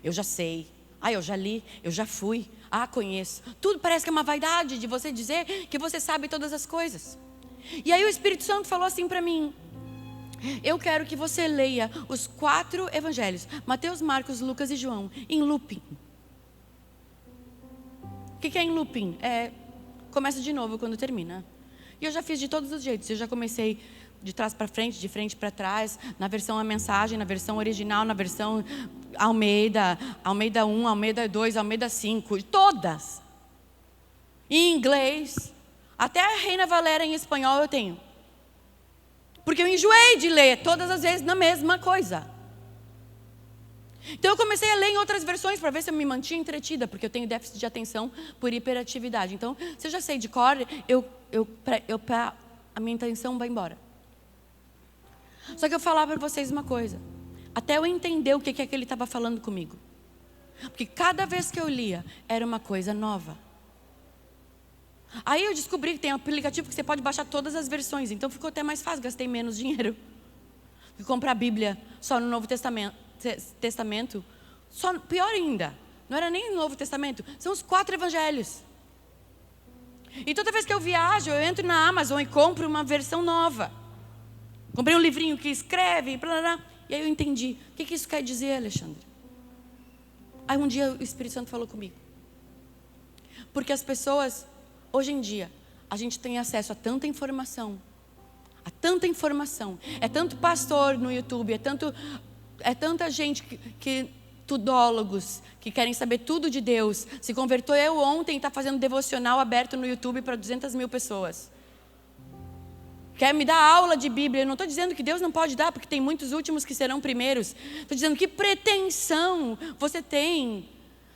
eu já sei. Ah, eu já li, eu já fui. Ah, conheço. Tudo parece que é uma vaidade de você dizer que você sabe todas as coisas. E aí o Espírito Santo falou assim para mim, eu quero que você leia os 4 evangelhos, Mateus, Marcos, Lucas e João, em looping. O que é em looping? Começa de novo quando termina. E eu já fiz de todos os jeitos. Eu já comecei de trás para frente, de frente para trás, na versão a mensagem, na versão original, na versão Almeida 1, Almeida 2, Almeida 5, todas. Em inglês, até a Reina Valera em espanhol eu tenho. Porque eu enjoei de ler todas as vezes na mesma coisa. Então eu comecei a ler em outras versões para ver se eu me mantinha entretida, porque eu tenho déficit de atenção por hiperatividade. Então, se eu já sei de cor, a minha atenção vai embora. Só que eu falava para vocês uma coisa, até eu entender o que é que ele estava falando comigo. Porque cada vez que eu lia, era uma coisa nova. Aí eu descobri que tem um aplicativo que você pode baixar todas as versões. Então ficou até mais fácil, gastei menos dinheiro. E comprar a Bíblia só no Novo Testamento. Pior ainda, não era nem o Novo Testamento, são os 4 evangelhos. E toda vez que eu viajo, eu entro na Amazon e compro uma versão nova. Comprei um livrinho que escreve, blá, blá, blá. E aí eu entendi. O que isso quer dizer, Alexandre? Aí um dia o Espírito Santo falou comigo. Porque as pessoas, hoje em dia, a gente tem acesso a tanta informação. A tanta informação. É tanto pastor no YouTube, é tanta gente tudólogos, que querem saber tudo de Deus. Se converteu eu ontem, está fazendo devocional aberto no YouTube para 200 mil pessoas. Quer me dar aula de Bíblia. Eu não estou dizendo que Deus não pode dar, porque tem muitos últimos que serão primeiros. Estou dizendo que pretensão você tem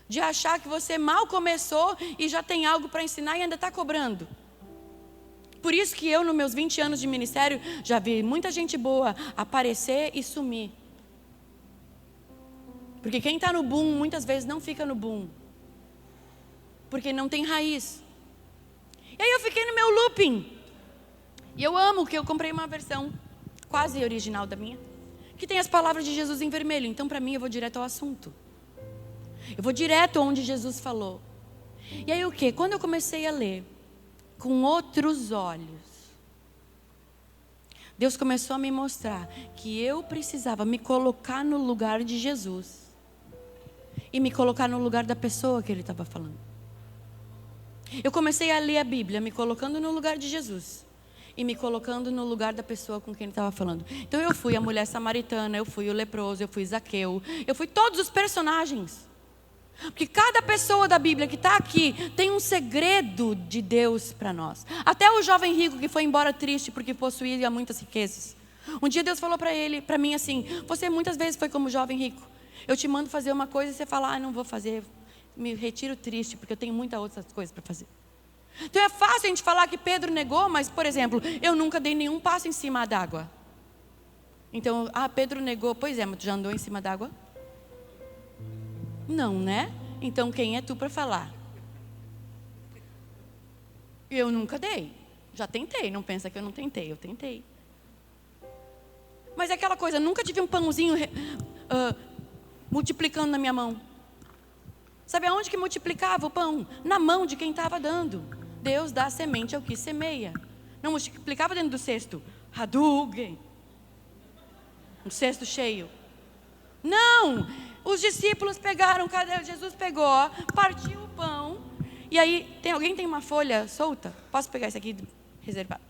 de achar que você mal começou e já tem algo para ensinar e ainda está cobrando. Por isso que eu, nos meus 20 anos de ministério, já vi muita gente boa aparecer e sumir. Porque quem está no boom, muitas vezes não fica no boom. Porque não tem raiz. E aí eu fiquei no meu looping. E eu amo que eu comprei uma versão quase original da minha, que tem as palavras de Jesus em vermelho. Então, para mim, eu vou direto ao assunto. Eu vou direto onde Jesus falou. E aí o quê? Quando eu comecei a ler com outros olhos, Deus começou a me mostrar que eu precisava me colocar no lugar de Jesus. E me colocar no lugar da pessoa que Ele estava falando. Eu comecei a ler a Bíblia, me colocando no lugar de Jesus. E me colocando no lugar da pessoa com quem Ele estava falando. Então eu fui a mulher samaritana, eu fui o leproso, eu fui Zaqueu. Eu fui todos os personagens. Porque cada pessoa da Bíblia que está aqui tem um segredo de Deus para nós. Até o jovem rico que foi embora triste porque possuía muitas riquezas. Um dia Deus falou para mim assim: você muitas vezes foi como jovem rico. Eu te mando fazer uma coisa e você fala: não vou fazer, me retiro triste porque eu tenho muitas outras coisas para fazer. Então é fácil a gente falar que Pedro negou, mas, por exemplo, eu nunca dei nenhum passo em cima d'água. Então, Pedro negou. Pois é, mas tu já andou em cima d'água? Não, né? Então quem é tu para falar? Eu nunca dei. Já tentei, não pensa que eu não tentei, eu tentei. Mas é aquela coisa, nunca tive um pãozinho multiplicando na minha mão. Sabe aonde que multiplicava o pão? Na mão de quem estava dando. Deus dá semente ao que semeia. Não multiplicava dentro do cesto. Hadouken. Um cesto cheio. Não! Os discípulos pegaram, cadê? Jesus pegou, partiu o pão. E aí, alguém tem uma folha solta? Posso pegar isso aqui reservado?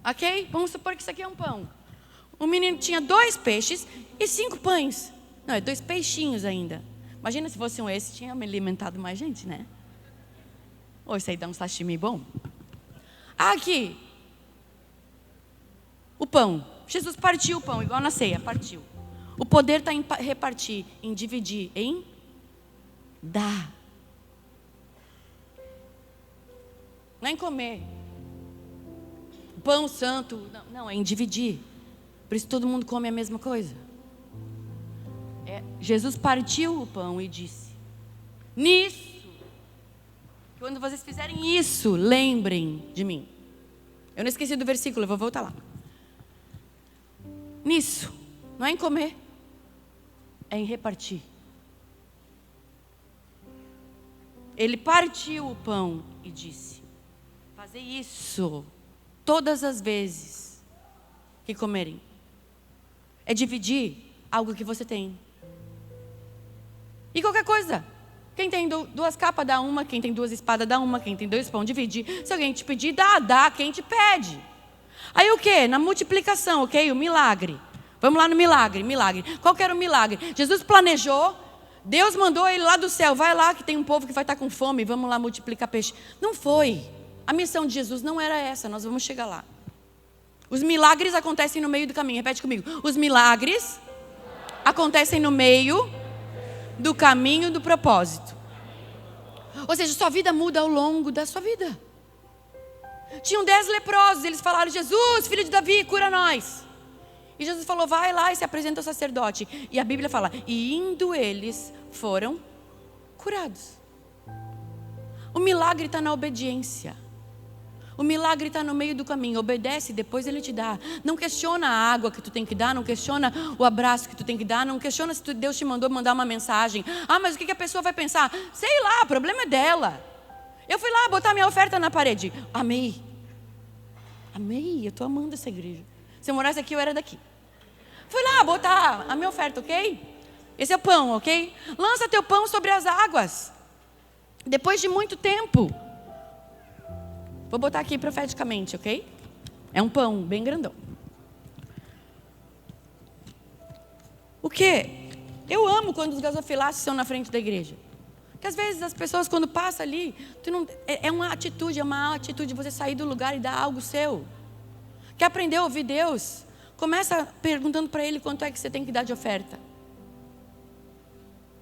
Ok? Vamos supor que isso aqui é um pão. O menino tinha 2 peixes e 5 pães. Não, é 2 peixinhos ainda. Imagina se fosse esse, tinha me alimentado mais gente, né? Ou isso aí dá um sashimi bom. Aqui. O pão. Jesus partiu o pão, igual na ceia, partiu. O poder está em repartir, em dividir, em dar. Não é em comer. O pão santo, não, é em dividir. Por isso todo mundo come a mesma coisa. Jesus partiu o pão e disse: nisso, quando vocês fizerem isso, lembrem de mim. Eu não esqueci do versículo, eu vou voltar lá. Nisso, não é em comer, é em repartir. Ele partiu o pão e disse: fazei isso todas as vezes que comerem. É dividir algo que você tem. E qualquer coisa. Quem tem 2 capas, dá uma. Quem tem 2 espadas, dá uma. Quem tem 2 pão, divide. Se alguém te pedir, dá quem te pede. Aí o que? Na multiplicação, ok? O milagre. Vamos lá no milagre. Qual que era o milagre? Jesus planejou. Deus mandou ele lá do céu. Vai lá que tem um povo que vai estar com fome. Vamos lá multiplicar peixe. Não foi. A missão de Jesus não era essa. Nós vamos chegar lá. Os milagres acontecem no meio do caminho. Repete comigo. Os milagres acontecem no meio do caminho do propósito. Ou seja, sua vida muda ao longo da sua vida. Tinham 10 leprosos. Eles falaram: Jesus, filho de Davi, cura nós. E Jesus falou: vai lá e se apresenta ao sacerdote. E a Bíblia fala: e indo eles foram curados. O milagre está na obediência. O milagre está no meio do caminho. Obedece, depois Ele te dá. Não questiona a água que tu tem que dar. Não questiona o abraço que tu tem que dar. Não questiona se Deus te mandou mandar uma mensagem. Mas o que a pessoa vai pensar? Sei lá, o problema é dela. Eu fui lá botar minha oferta na parede. Amei. Eu estou amando essa igreja. Se eu morasse aqui, eu era daqui. Fui lá botar a minha oferta, ok? Esse é o pão, ok? Lança teu pão sobre as águas. Depois de muito tempo. Vou botar aqui profeticamente, ok? É um pão bem grandão. O quê? Eu amo quando os gasofiláceos estão na frente da igreja. Porque às vezes as pessoas quando passam ali, é uma atitude de você sair do lugar e dar algo seu. Quer aprender a ouvir Deus? Começa perguntando para Ele quanto é que você tem que dar de oferta.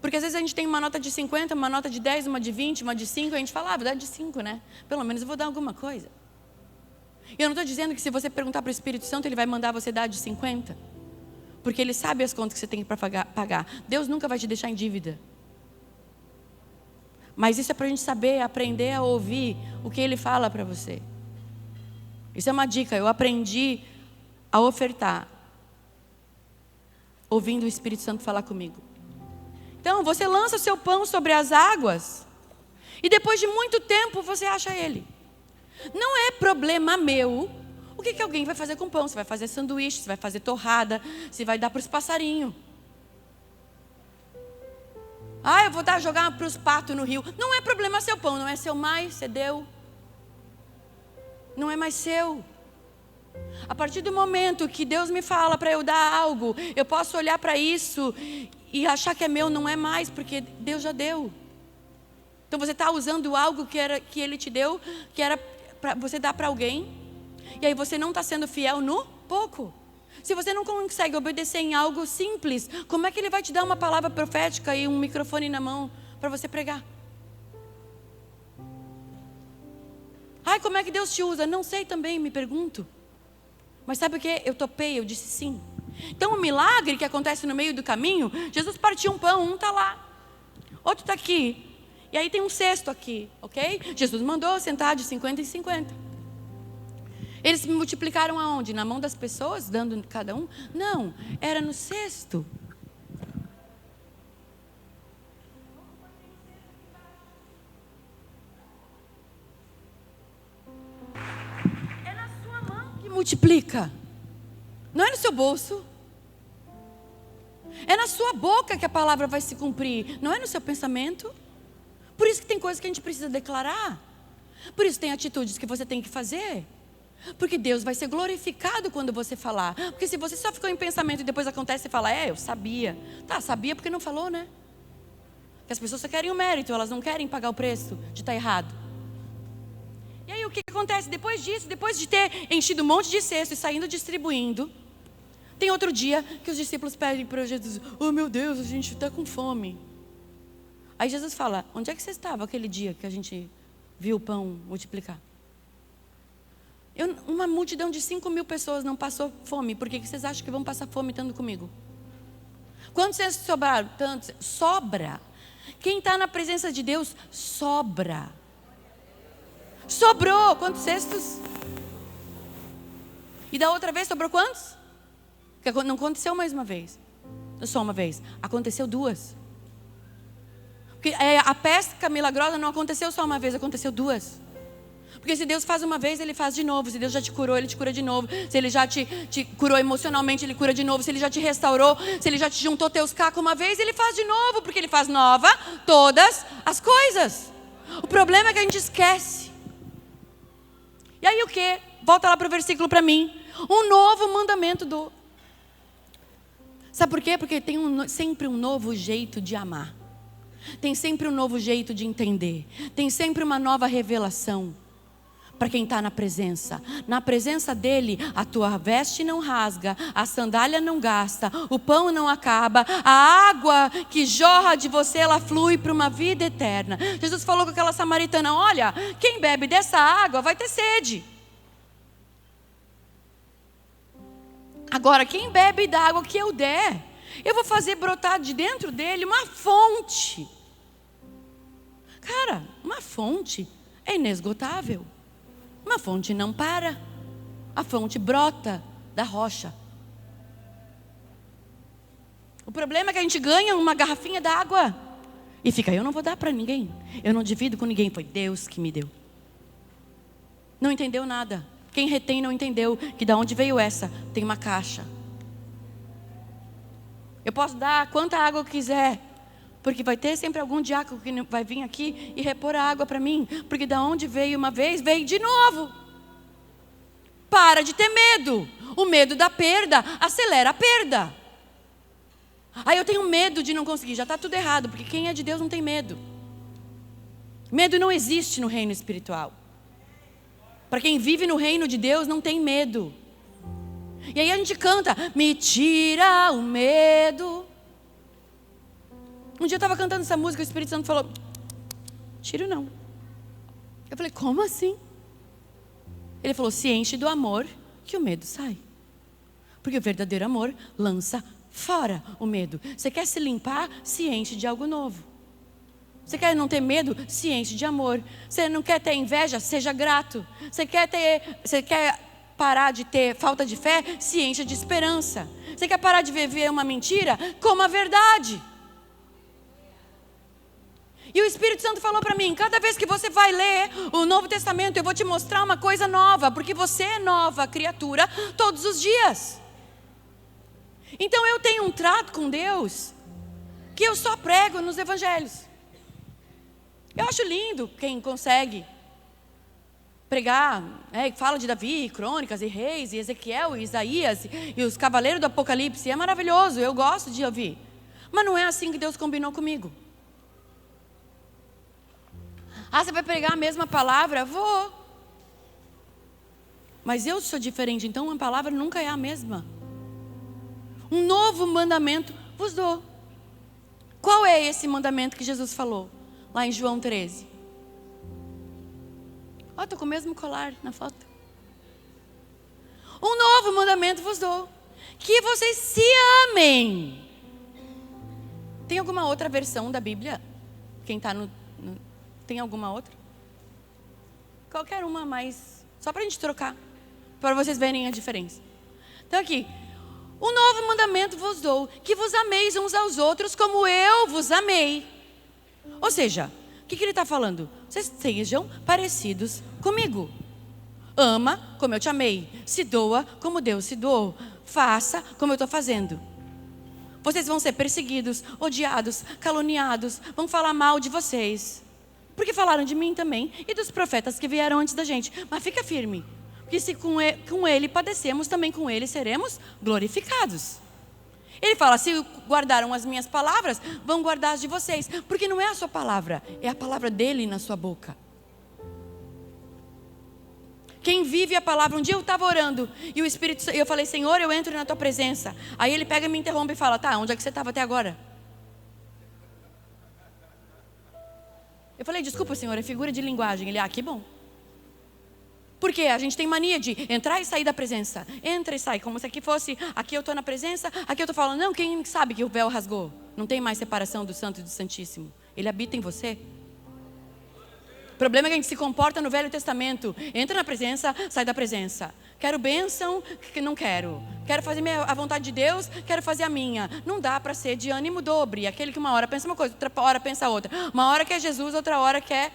Porque às vezes a gente tem uma nota de 50, uma nota de 10, uma de 20, uma de 5, a gente fala, vou dar de 5, né? Pelo menos eu vou dar alguma coisa. E eu não estou dizendo que se você perguntar para o Espírito Santo, Ele vai mandar você dar de 50. Porque Ele sabe as contas que você tem para pagar. Deus nunca vai te deixar em dívida. Mas isso é para a gente saber, aprender a ouvir o que Ele fala para você. Isso é uma dica, eu aprendi a ofertar, ouvindo o Espírito Santo falar comigo. Então, você lança o seu pão sobre as águas, e depois de muito tempo você acha ele. Não é problema meu o que alguém vai fazer com pão. Você vai fazer sanduíche, você vai fazer torrada, você vai dar para os passarinhos. Eu vou jogar para os patos no rio. Não é problema seu pão, não é seu mais, você deu. Não é mais seu. A partir do momento que Deus me fala para eu dar algo, eu posso olhar para isso e achar que é meu, não é mais, porque Deus já deu. Então você está usando algo que Ele te deu, que era para você dar para alguém, e aí você não está sendo fiel no pouco. Se você não consegue obedecer em algo simples, como é que Ele vai te dar uma palavra profética e um microfone na mão para você pregar? Como é que Deus te usa? Não sei também, me pergunto. Mas sabe o que? Eu topei, eu disse sim. Então o milagre que acontece no meio do caminho, Jesus partiu um pão, um está lá, outro está aqui. E aí tem um cesto aqui, ok? Jesus mandou sentar de 50 em 50. Eles se multiplicaram aonde? Na mão das pessoas, dando cada um? Não, era no cesto. É na sua mão que multiplica. Não é no seu bolso. É na sua boca que a palavra vai se cumprir. Não é no seu pensamento. Por isso que tem coisas que a gente precisa declarar. Por isso tem atitudes que você tem que fazer. Porque Deus vai ser glorificado quando você falar. Porque se você só ficou em pensamento e depois acontece e fala, eu sabia. Tá, sabia porque não falou, né? Porque as pessoas só querem o mérito, elas não querem pagar o preço de estar errado. E aí o que acontece? Depois disso, depois de ter enchido um monte de cesto e saindo distribuindo, tem outro dia que os discípulos pedem para Jesus, meu Deus, a gente está com fome. Aí Jesus fala, onde é que você estava aquele dia que a gente viu o pão multiplicar? Uma multidão de 5.000 pessoas não passou fome. Por que vocês acham que vão passar fome estando comigo? Quantos cestos sobraram? Tantos. Sobra. Quem está na presença de Deus, sobra. Sobrou. Quantos cestos? E da outra vez sobrou quantos? Porque não aconteceu mais uma vez. Só uma vez. Aconteceu duas. Porque a pesca milagrosa não aconteceu só uma vez, aconteceu duas. Porque se Deus faz uma vez, Ele faz de novo. Se Deus já te curou, Ele te cura de novo. Se Ele já te curou emocionalmente, Ele cura de novo. Se Ele já te restaurou, se Ele já te juntou teus cacos uma vez, Ele faz de novo. Porque Ele faz nova todas as coisas. O problema é que a gente esquece. E aí o que? Volta lá para o versículo para mim. Um novo mandamento do... Sabe por quê? Porque tem sempre um novo jeito de amar. Tem sempre um novo jeito de entender. Tem sempre uma nova revelação. Para quem está na presença. Na presença dele, a tua veste não rasga, a sandália não gasta, o pão não acaba, a água que jorra de você, ela flui para uma vida eterna. Jesus falou com aquela samaritana, olha, quem bebe dessa água vai ter sede. Agora, quem bebe da água que eu der, eu vou fazer brotar de dentro dele uma fonte. Cara, uma fonte é inesgotável. Uma fonte não para. A fonte brota da rocha. O problema é que a gente ganha uma garrafinha d'água e fica, eu não vou dar para ninguém. Eu não divido com ninguém. Foi Deus que me deu. Não entendeu nada. Quem retém não entendeu que da onde veio essa, tem uma caixa. Eu posso dar quanta água eu quiser, porque vai ter sempre algum diácono que vai vir aqui e repor a água para mim. Porque da onde veio uma vez, veio de novo. Para de ter medo. O medo da perda acelera a perda. Aí eu tenho medo de não conseguir. Já está tudo errado, porque quem é de Deus não tem medo. Medo não existe no reino espiritual. Para quem vive no reino de Deus não tem medo. E aí a gente canta, me tira o medo. Um dia eu estava cantando essa música, o Espírito Santo falou, tiro não. Eu falei, como assim? Ele falou, se enche do amor que o medo sai. Porque o verdadeiro amor lança fora o medo. Você quer se limpar, se enche de algo novo. Você quer não ter medo, se enche de amor. Você não quer ter inveja, seja grato. Você quer parar de ter falta de fé, se encha de esperança. Você quer parar de viver uma mentira, coma a verdade. E o Espírito Santo falou para mim, cada vez que você vai ler o Novo Testamento, eu vou te mostrar uma coisa nova, porque você é nova criatura todos os dias. Então eu tenho um trato com Deus, que eu só prego nos evangelhos. Eu acho lindo quem consegue pregar, fala de Davi, Crônicas, e Reis, e Ezequiel, e Isaías, e os cavaleiros do Apocalipse, é maravilhoso, eu gosto de ouvir. Mas não é assim que Deus combinou comigo. Ah, você vai pregar a mesma palavra? Vou. Mas eu sou diferente, então a palavra nunca é a mesma. Um novo mandamento vos dou. Qual é esse mandamento que Jesus falou? Lá em João 13. Ó, estou com o mesmo colar na foto. Um novo mandamento vos dou. Que vocês se amem. Tem alguma outra versão da Bíblia? Quem está tem alguma outra? Qualquer uma, mas só para a gente trocar, para vocês verem a diferença. Então aqui, um novo mandamento vos dou, que vos ameis uns aos outros como eu vos amei. Ou seja, o que ele está falando? Vocês sejam parecidos comigo. Ama como eu te amei. Se doa como Deus se doou. Faça como eu estou fazendo. Vocês vão ser perseguidos, odiados, caluniados, vão falar mal de vocês. Porque falaram de mim também e dos profetas que vieram antes da gente. Mas fica firme, porque se com ele padecemos, também com ele seremos glorificados. Ele fala, se guardaram as minhas palavras, vão guardar as de vocês. Porque não é a sua palavra, é a palavra dele na sua boca. Quem vive a palavra, um dia eu estava orando, e o Espírito, eu falei, Senhor, eu entro na tua presença. Aí ele pega e me interrompe e fala, tá, onde é que você estava até agora? Eu falei, desculpa, Senhor, é figura de linguagem. Ele, que bom. Porque a gente tem mania de entrar e sair da presença. Entra e sai, como se aqui fosse, aqui eu estou na presença, aqui eu estou falando. Não, quem sabe que o véu rasgou? Não tem mais separação do santo e do santíssimo. Ele habita em você. O problema é que a gente se comporta no Velho Testamento. Entra na presença, sai da presença. Quero bênção, que não quero. Quero fazer a vontade de Deus, quero fazer a minha. Não dá para ser de ânimo dobre. Aquele que uma hora pensa uma coisa, outra hora pensa outra. Uma hora quer Jesus, outra hora quer...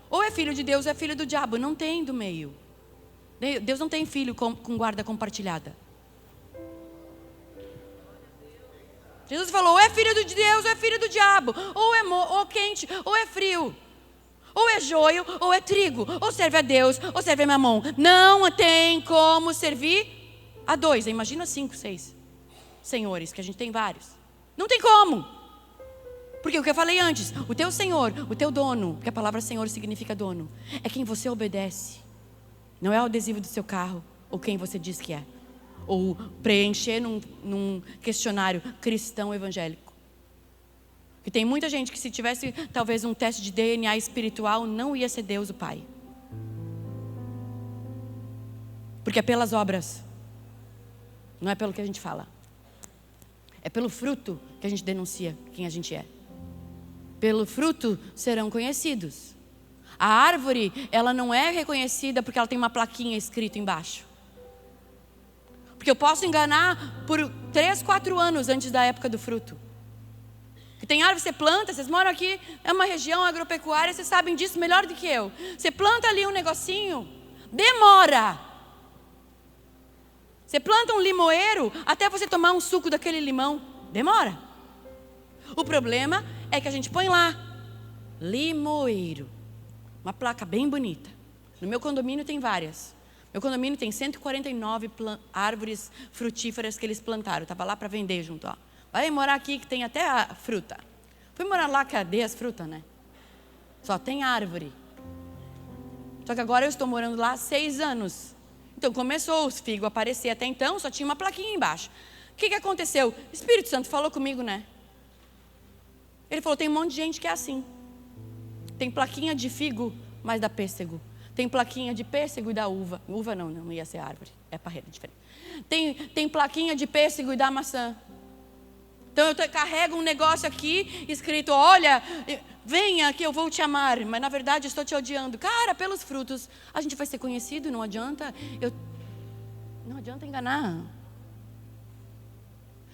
Ou é filho de Deus, ou é filho do diabo. Não tem do meio. Deus não tem filho com guarda compartilhada. Jesus falou, ou é filho de Deus, ou é filho do diabo. Ou é quente, ou é frio. Ou é joio, ou é trigo. Ou serve a Deus, ou serve a Mamon. Não tem como servir a dois. Imagina 5, 6 senhores, que a gente tem vários. Não tem como. Porque o que eu falei antes, o teu senhor, o teu dono, porque a palavra senhor significa dono, é quem você obedece. Não é o adesivo do seu carro, ou quem você diz que é. Ou preencher num questionário cristão evangélico. Que tem muita gente que se tivesse talvez um teste de DNA espiritual, não ia ser Deus o Pai. Porque é pelas obras. Não é pelo que a gente fala. É pelo fruto que a gente denuncia quem a gente é. Pelo fruto serão conhecidos. A árvore, ela não é reconhecida porque ela tem uma plaquinha escrita embaixo. Porque eu posso enganar por 3, 4 anos antes da época do fruto. Que tem árvore, você planta, vocês moram aqui, é uma região agropecuária, vocês sabem disso melhor do que eu. Você planta ali um negocinho, demora. Você planta um limoeiro, até você tomar um suco daquele limão, demora. O problema é que a gente põe lá, limoeiro. Uma placa bem bonita. No meu condomínio tem várias. Meu condomínio tem 149 árvores frutíferas que eles plantaram. Estava lá para vender junto. Ó. Vai morar aqui que tem até a fruta. Fui morar lá, cadê as frutas, né? Só tem árvore. Só que agora eu estou morando lá há 6 anos. Então começou os figos a aparecer. Até então só tinha uma plaquinha embaixo. O que aconteceu? O Espírito Santo falou comigo, né? Ele falou, tem um monte de gente que é assim. Tem plaquinha de figo, mas dá pêssego. Tem plaquinha de pêssego e da uva. Uva não ia ser árvore. É parreira, diferente. Tem plaquinha de pêssego e da maçã. Então eu carrego um negócio aqui, escrito, olha, venha que eu vou te amar. Mas na verdade estou te odiando. Cara, pelos frutos a gente vai ser conhecido, não adianta. Não adianta enganar.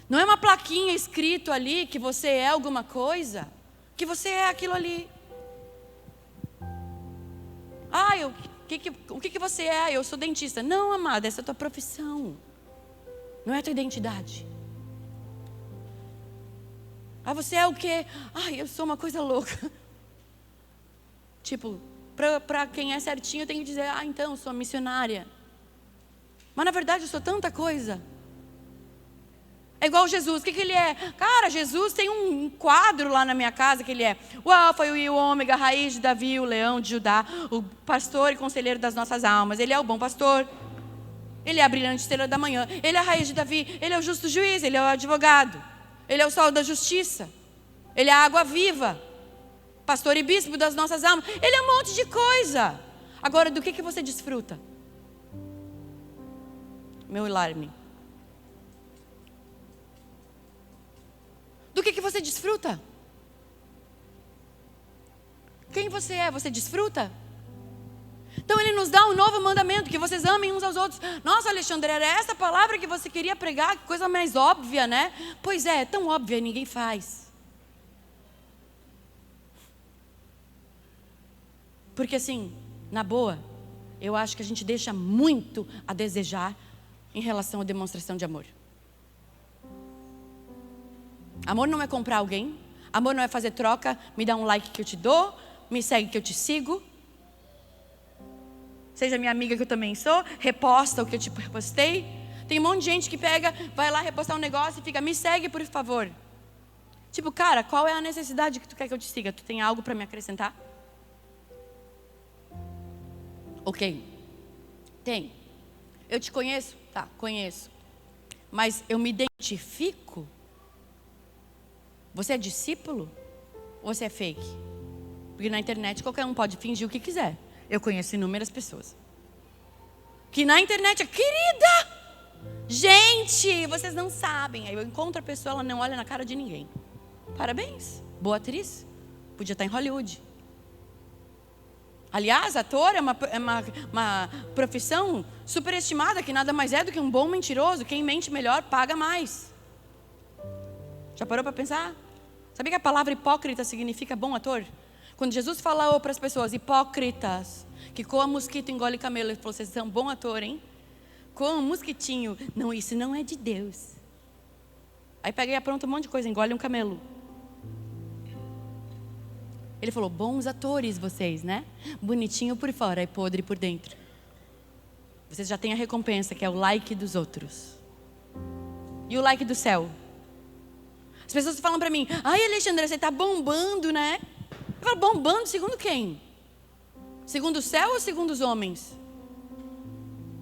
Não é uma plaquinha escrito ali que você é alguma coisa. Que você é aquilo ali. O que você é? Eu sou dentista. Não, amada, essa é a tua profissão. Não é a tua identidade. Você é o quê? Eu sou uma coisa louca. Tipo, para quem é certinho tem que dizer, então, eu sou missionária. Mas na verdade eu sou tanta coisa. É igual Jesus, o que ele é? Cara, Jesus tem um quadro lá na minha casa que ele é o Alfa e o Ômega, a raiz de Davi, o leão de Judá, o pastor e conselheiro das nossas almas. Ele é o bom pastor. Ele é a brilhante estrela da manhã. Ele é a raiz de Davi. Ele é o justo juiz. Ele é o advogado. Ele é o sol da justiça. Ele é a água viva. Pastor e bispo das nossas almas. Ele é um monte de coisa. Agora, do que você desfruta? Meu alarme. Do que você desfruta? Quem você é? Você desfruta? Então ele nos dá um novo mandamento, que vocês amem uns aos outros. Nossa, Alexandre, era essa palavra que você queria pregar? Que coisa mais óbvia, né? Pois é tão óbvia e ninguém faz. Porque assim, na boa, eu acho que a gente deixa muito a desejar em relação à demonstração de amor. Amor não é comprar alguém. Amor não é fazer troca. Me dá um like que eu te dou. Me segue que eu te sigo. Seja minha amiga que eu também sou. Reposta o que eu te repostei. Tem um monte de gente que pega, vai lá repostar um negócio e fica, me segue por favor. Tipo, cara, qual é a necessidade que tu quer que eu te siga? Tu tem algo para me acrescentar? Ok. Tem. Eu te conheço? Tá, conheço. Mas eu me identifico? Você é discípulo? Ou você é fake? Porque na internet qualquer um pode fingir o que quiser. Eu conheço inúmeras pessoas que na internet é querida. Gente, vocês não sabem. Aí eu encontro a pessoa, ela não olha na cara de ninguém. Parabéns, boa atriz. Podia estar em Hollywood. Aliás, ator é uma profissão superestimada, que nada mais é do que um bom mentiroso. Quem mente melhor paga mais. Já parou para pensar? Sabia que a palavra hipócrita significa bom ator? Quando Jesus falou para as pessoas, hipócritas, que coa mosquito, engole camelo, ele falou, vocês são bom ator, hein? Coa um mosquitinho. Não, isso não é de Deus. Aí pega e apronta um monte de coisa, engole um camelo. Ele falou, bons atores vocês, né? Bonitinho por fora e podre por dentro. Vocês já têm a recompensa, que é o like dos outros. E o like do céu? As pessoas falam para mim, ai Alexandre, você está bombando, né? Eu falo, bombando segundo quem? Segundo o céu ou segundo os homens?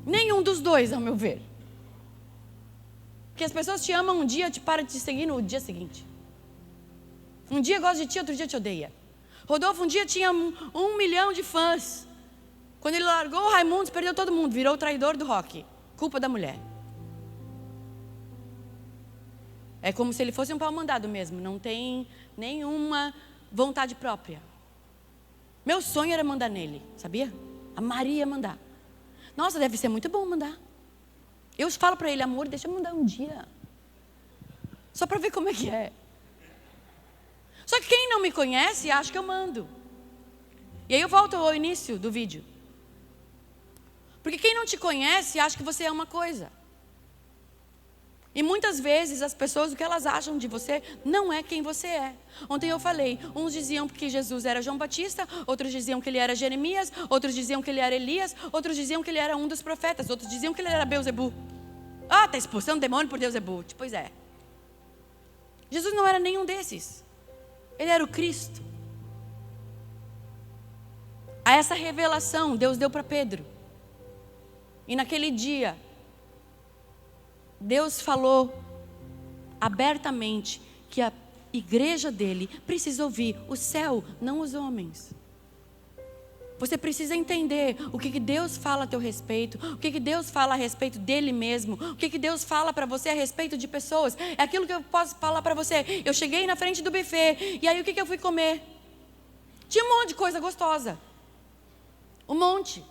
Nenhum dos dois, ao meu ver. Porque as pessoas te amam um dia, te param de te seguir no dia seguinte. Um dia gosta de ti, outro dia te odeia. Rodolfo um dia tinha 1 milhão de fãs. Quando ele largou o Raimundos, perdeu todo mundo, virou o traidor do rock. Culpa da mulher. É como se ele fosse um pau mandado mesmo. Não tem nenhuma vontade própria. Meu sonho era mandar nele, sabia? A Maria mandar. Nossa, deve ser muito bom mandar. Eu falo para ele, amor, deixa eu mandar um dia. Só para ver como é que é. Só que quem não me conhece, acha que eu mando. E aí eu volto ao início do vídeo. Porque quem não te conhece, acha que você é uma coisa. E muitas vezes as pessoas, o que elas acham de você não é quem você é. Ontem eu falei, uns diziam que Jesus era João Batista, outros diziam que ele era Jeremias, outros diziam que ele era Elias, outros diziam que ele era um dos profetas, outros diziam que ele era Beelzebu. Ah, está expulsando demônio por Beelzebu. Pois é. Jesus não era nenhum desses. Ele era o Cristo. A essa revelação Deus deu para Pedro. E naquele dia, Deus falou abertamente que a igreja dele precisa ouvir o céu, não os homens. Você precisa entender o que Deus fala a teu respeito, o que Deus fala a respeito dele mesmo, o que Deus fala para você a respeito de pessoas. É aquilo que eu posso falar para você. Eu cheguei na frente do buffet, e aí o que eu fui comer? Tinha um monte de coisa gostosa. Um monte.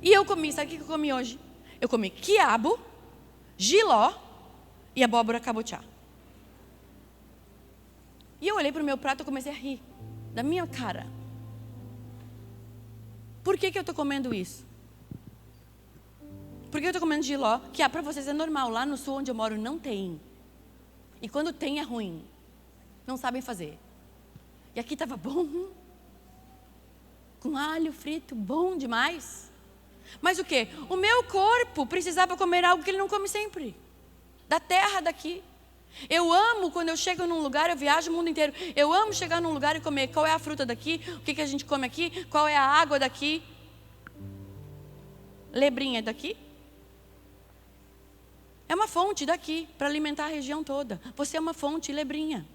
E eu comi, sabe o que eu comi hoje? Eu comi quiabo, jiló e abóbora cabotiá. E eu olhei para o meu prato e comecei a rir da minha cara. Por que eu estou comendo isso? Por que eu estou comendo jiló? Que para vocês é normal, lá no sul onde eu moro não tem. E quando tem é ruim. Não sabem fazer. E aqui estava bom. Com alho frito, bom demais. Mas o quê? O meu corpo precisava comer algo que ele não come sempre. Da terra daqui. Eu amo quando eu chego num lugar, eu viajo o mundo inteiro. Eu amo chegar num lugar e comer qual é a fruta daqui, o que a gente come aqui, qual é a água daqui. Lebrinha é daqui? É uma fonte daqui, para alimentar a região toda. Você é uma fonte, lebrinha,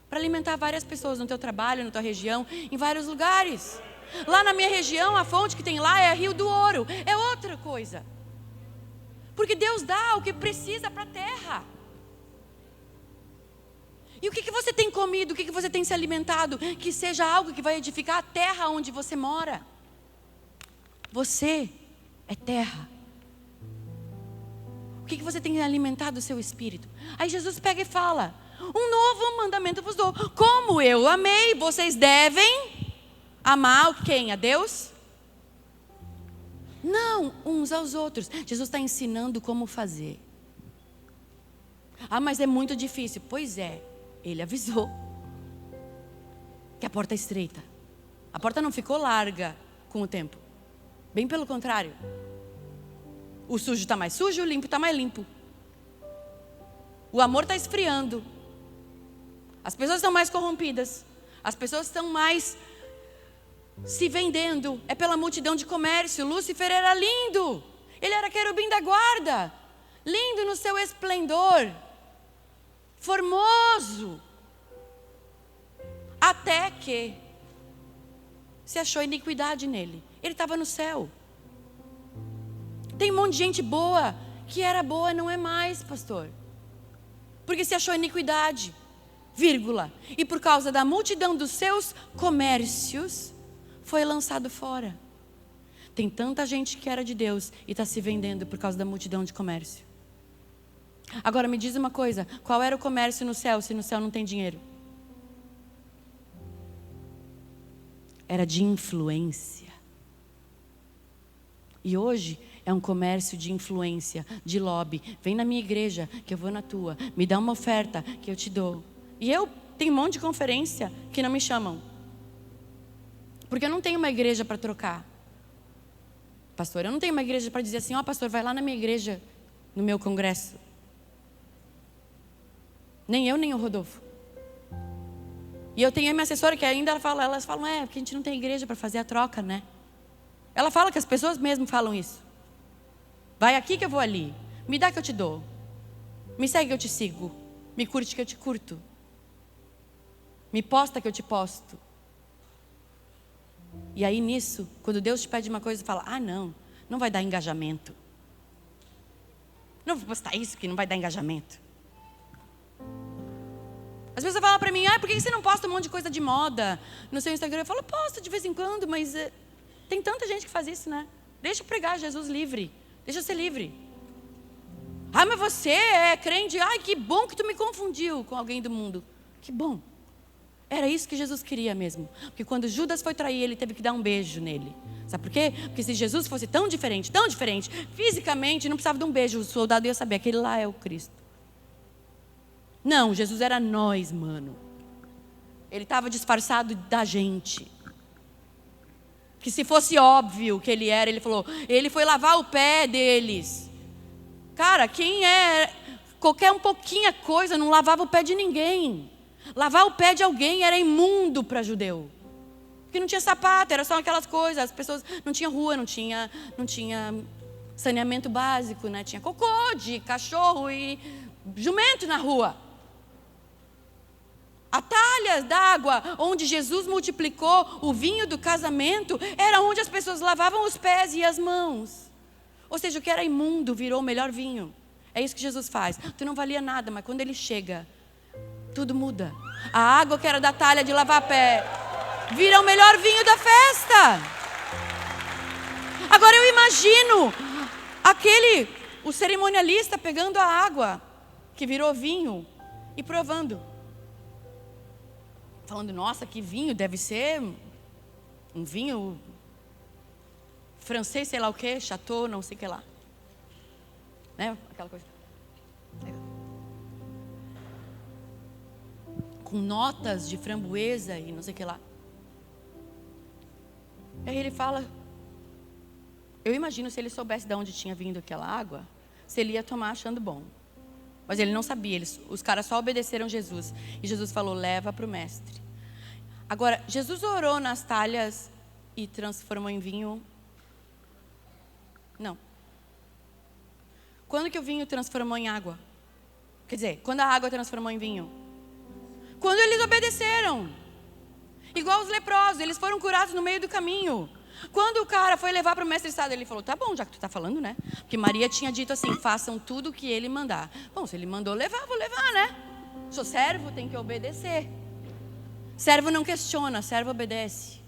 para alimentar várias pessoas no teu trabalho, na tua região, em vários lugares. Lá na minha região, a fonte que tem lá é Rio do Ouro. É outra coisa. Porque Deus dá o que precisa para a terra. E o que você tem comido, o que você tem se alimentado, que seja algo que vai edificar a terra onde você mora. Você é terra. O que você tem alimentado o seu espírito? Aí Jesus pega e fala, um novo mandamento vos dou. Como eu amei, vocês devem amar quem? A Deus? Não, uns aos outros. Jesus está ensinando como fazer. Ah, mas é muito difícil. Pois é, ele avisou que a porta é estreita. A porta não ficou larga com o tempo. Bem pelo contrário. O sujo está mais sujo, o limpo está mais limpo. O amor está esfriando. As pessoas estão mais corrompidas. As pessoas estão mais se vendendo. É pela multidão de comércio. Lúcifer era lindo. Ele era querubim da guarda. Lindo no seu esplendor. Formoso. Até que se achou iniquidade nele. Ele estava no céu. Tem um monte de gente boa que era boa, não é mais, pastor. Porque se achou iniquidade, vírgula. E por causa da multidão dos seus comércios, foi lançado fora. Tem tanta gente que era de Deus e está se vendendo por causa da multidão de comércio. Agora me diz uma coisa, qual era o comércio no céu, se no céu não tem dinheiro? Era de influência. E hoje é um comércio de influência, de lobby. Vem na minha igreja, que eu vou na tua. Me dá uma oferta, que eu te dou. E eu tenho um monte de conferência que não me chamam. Porque eu não tenho uma igreja para trocar. Pastor, eu não tenho uma igreja para dizer assim, ó, pastor, vai lá na minha igreja, no meu congresso. Nem eu, nem o Rodolfo. E eu tenho a minha assessora que ainda elas falam, porque a gente não tem igreja para fazer a troca, né? Ela fala que as pessoas mesmo falam isso. Vai aqui que eu vou ali. Me dá que eu te dou. Me segue que eu te sigo. Me curte que eu te curto. Me posta que eu te posto. E aí nisso, quando Deus te pede uma coisa, fala, não vai dar engajamento. Não vou postar isso que não vai dar engajamento. As pessoas falam para mim, por que você não posta um monte de coisa de moda no seu Instagram? Eu falo, posto de vez em quando, mas tem tanta gente que faz isso, né? Deixa eu pregar Jesus livre. Deixa eu ser livre. Mas você é crente. Que bom que tu me confundiu com alguém do mundo. Que bom. Era isso que Jesus queria mesmo. Porque quando Judas foi trair, ele teve que dar um beijo nele. Sabe por quê? Porque se Jesus fosse tão diferente, fisicamente, não precisava de um beijo. O soldado ia saber, aquele lá é o Cristo. Não, Jesus era nós, mano. Ele estava disfarçado da gente. Que se fosse óbvio que ele era, ele falou, ele foi lavar o pé deles. Cara, quem é, qualquer um pouquinho coisa não lavava o pé de ninguém. Lavar o pé de alguém era imundo para judeu. Porque não tinha sapato, era só aquelas coisas. As pessoas não tinha rua, não tinha saneamento básico, né? Tinha cocô de cachorro e jumento na rua. Atalhas d'água, onde Jesus multiplicou o vinho do casamento, era onde as pessoas lavavam os pés e as mãos. Ou seja, o que era imundo virou o melhor vinho. É isso que Jesus faz. Tu não valia nada, mas quando ele chega, tudo muda. A água que era da talha de lavar pé vira o melhor vinho da festa. Agora eu imagino o cerimonialista pegando a água que virou vinho e provando. Falando, nossa, que vinho, deve ser um vinho francês, sei lá o quê, chateau, não sei o que lá. Né? Aquela coisa. Com notas de framboesa e não sei o que lá. E aí ele fala, eu imagino se ele soubesse de onde tinha vindo aquela água, se ele ia tomar achando bom. Mas ele não sabia, os caras só obedeceram Jesus. E Jesus falou, leva para o mestre. Agora, Jesus orou nas talhas e transformou em vinho? Não. Quando que o vinho transformou em água? Quer dizer, quando a água transformou em vinho? Quando eles obedeceram. Igual os leprosos, eles foram curados no meio do caminho. Quando o cara foi levar para o mestre Estado, ele falou, tá bom, já que tu está falando, né? Porque Maria tinha dito assim, façam tudo o que ele mandar. Bom, se ele mandou levar, vou levar, né? Sou servo, tem que obedecer. Servo não questiona, servo obedece.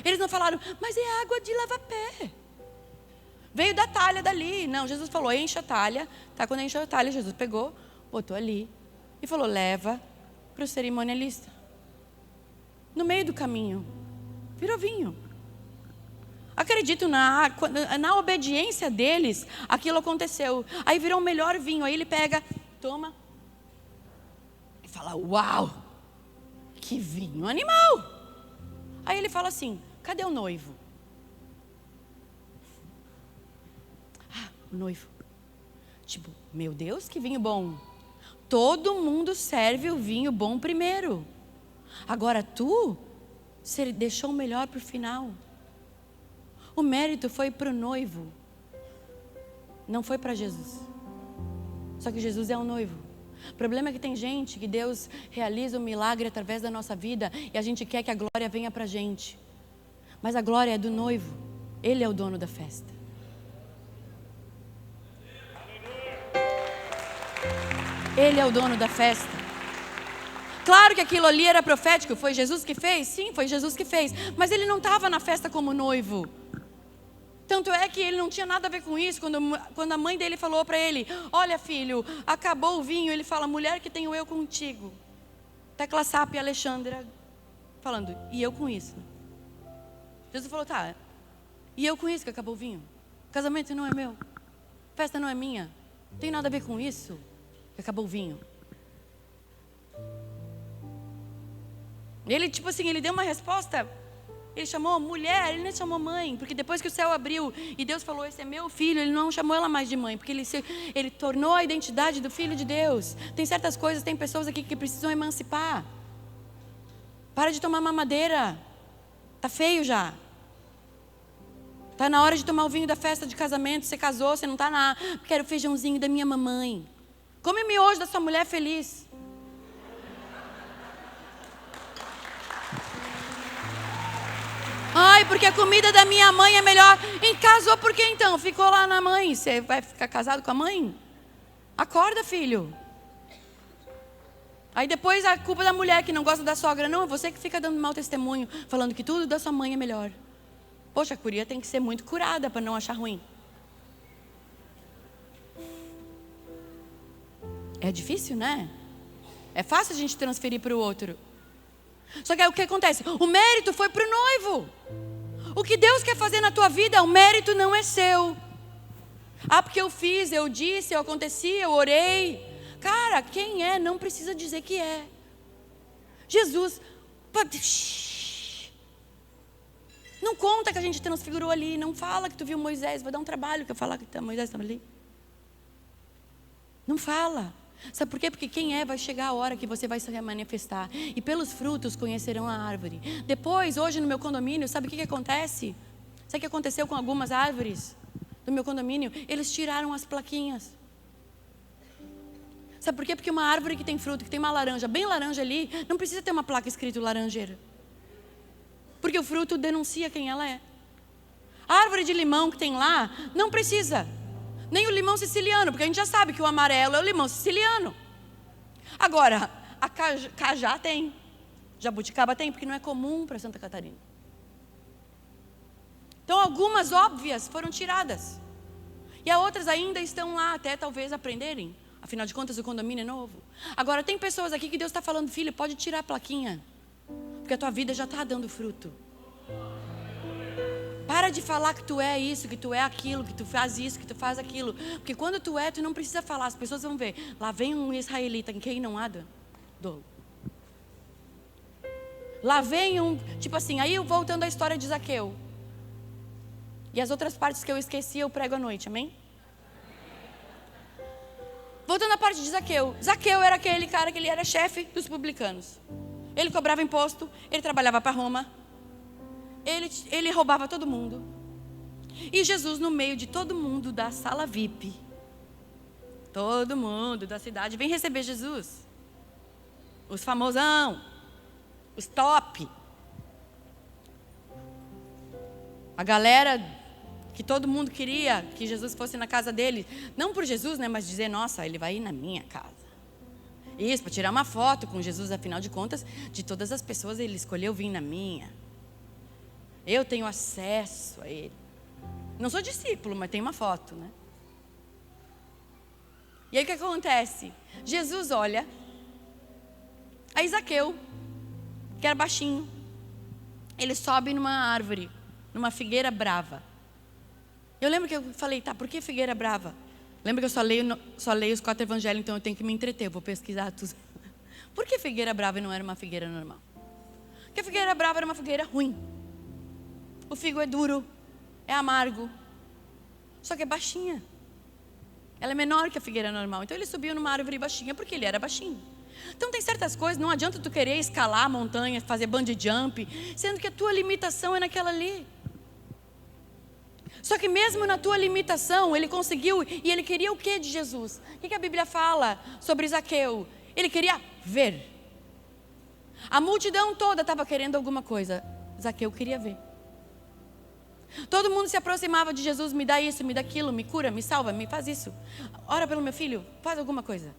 Eles não falaram, mas é água de lavar pé. Veio da talha dali. Não, Jesus falou, enche a talha. Tá, quando encheu a talha, Jesus pegou, botou ali e falou, leva para o cerimonialista. No meio do caminho, virou vinho. Acredito na obediência deles, aquilo aconteceu. Aí virou o melhor vinho. Aí ele pega, toma e fala, uau, que vinho animal. Aí ele fala assim, cadê o noivo? Ah, o noivo. Tipo, meu Deus, que vinho bom. Todo mundo serve o vinho bom primeiro. Agora tu, você deixou o melhor para o final. O mérito foi para o noivo. Não foi para Jesus. Só que Jesus é o noivo. O problema é que tem gente que Deus realiza um milagre através da nossa vida e a gente quer que a glória venha para a gente. Mas a glória é do noivo. Ele é o dono da festa. Ele é o dono da festa. Claro que aquilo ali era profético. Foi Jesus que fez? Sim, foi Jesus que fez. Mas ele não estava na festa como noivo. Tanto é que ele não tinha nada a ver com isso. Quando a mãe dele falou para ele, olha filho, acabou o vinho. Ele fala, mulher que tenho eu contigo. Tecla Sap e Alexandra falando, e eu com isso? Jesus falou, tá, e eu com isso que acabou o vinho? Casamento não é meu. Festa não é minha. Não tem nada a ver com isso que acabou o vinho. Ele, tipo assim, ele deu uma resposta. Ele chamou mulher, ele nem chamou mãe. Porque depois que o céu abriu e Deus falou, esse é meu filho, ele não chamou ela mais de mãe. Porque ele tornou a identidade do filho de Deus. Tem certas coisas, tem pessoas aqui que precisam emancipar. Para de tomar mamadeira. Tá feio já. Tá na hora de tomar o vinho da festa de casamento. Você casou, você não tá na... Quero o feijãozinho da minha mamãe. Come o miojo da sua mulher feliz. Ai, porque a comida da minha mãe é melhor. E casou por quê então? Ficou lá na mãe. Você vai ficar casado com a mãe? Acorda, filho. Aí depois a culpa da mulher que não gosta da sogra. Não, é você que fica dando mau testemunho, falando que tudo da sua mãe é melhor. Poxa, a guria tem que ser muito curada para não achar ruim. É difícil, né? É fácil a gente transferir para o outro. Só que aí o que acontece? O mérito foi para o noivo. O que Deus quer fazer na tua vida, o mérito não é seu. Ah, porque eu fiz, eu disse, eu aconteci, eu orei. Cara, quem é não precisa dizer que é. Jesus, não conta que a gente transfigurou ali. Não fala que tu viu Moisés. Vai dar um trabalho que eu falar que Moisés estava ali. Não fala. Sabe por quê? Porque quem é vai chegar a hora que você vai se manifestar. E pelos frutos conhecerão a árvore. Depois, hoje no meu condomínio, sabe o que acontece? Sabe o que aconteceu com algumas árvores do meu condomínio? Eles tiraram as plaquinhas. Sabe por quê? Porque uma árvore que tem fruto, que tem uma laranja, bem laranja ali, não precisa ter uma placa escrito laranjeira. Porque o fruto denuncia quem ela é. A árvore de limão que tem lá, não precisa. Nem o limão siciliano, porque a gente já sabe que o amarelo é o limão siciliano. Agora, a cajá tem. Jabuticaba tem, porque não é comum para Santa Catarina. Então, algumas óbvias foram tiradas. E as outras ainda estão lá, até talvez aprenderem. Afinal de contas, o condomínio é novo. Agora, tem pessoas aqui que Deus está falando, filho, pode tirar a plaquinha. Porque a tua vida já está dando fruto. Para de falar que tu é isso, que tu é aquilo, que tu faz isso, que tu faz aquilo. Porque quando tu é, tu não precisa falar. As pessoas vão ver. Lá vem um israelita em quem não há dolo. Lá vem um, tipo assim, aí voltando à história de Zaqueu. E as outras partes que eu esqueci, eu prego à noite, amém? Voltando à parte de Zaqueu. Zaqueu era aquele cara que ele era chefe dos publicanos. Ele cobrava imposto, ele trabalhava para Roma. Ele roubava todo mundo. E Jesus no meio de todo mundo da sala VIP. Todo mundo da cidade vem receber Jesus. Os famosão. Os top. A galera que todo mundo queria que Jesus fosse na casa dele. Não por Jesus, né? Mas dizer, nossa, ele vai ir na minha casa. Isso, para tirar uma foto com Jesus. Afinal de contas, de todas as pessoas, ele escolheu vir na minha. Eu tenho acesso a ele. Não sou discípulo, mas tenho uma foto, né? E aí o que acontece? Jesus olha. Aí Zaqueu, que era baixinho, ele sobe numa árvore, numa figueira brava. Eu lembro que eu falei, tá, por que figueira brava? Lembra que eu só leio os 4 evangelhos, então eu tenho que me entreter, eu vou pesquisar tudo. Por que figueira brava e não era uma figueira normal? Porque a figueira brava era uma figueira ruim. O figo é duro, é amargo, só que é baixinha. Ela é menor que a figueira normal. Então ele subiu numa árvore baixinha porque ele era baixinho. Então tem certas coisas, não adianta tu querer escalar a montanha, fazer bungee jump, sendo que a tua limitação é naquela ali. Só que mesmo na tua limitação, ele conseguiu, e ele queria o que de Jesus? O que a Bíblia fala sobre Zaqueu? Ele queria ver. A multidão toda estava querendo alguma coisa. Zaqueu queria ver. Todo mundo se aproximava de Jesus, me dá isso, me dá aquilo, me cura, me salva, me faz isso. Ora pelo meu filho, faz alguma coisa.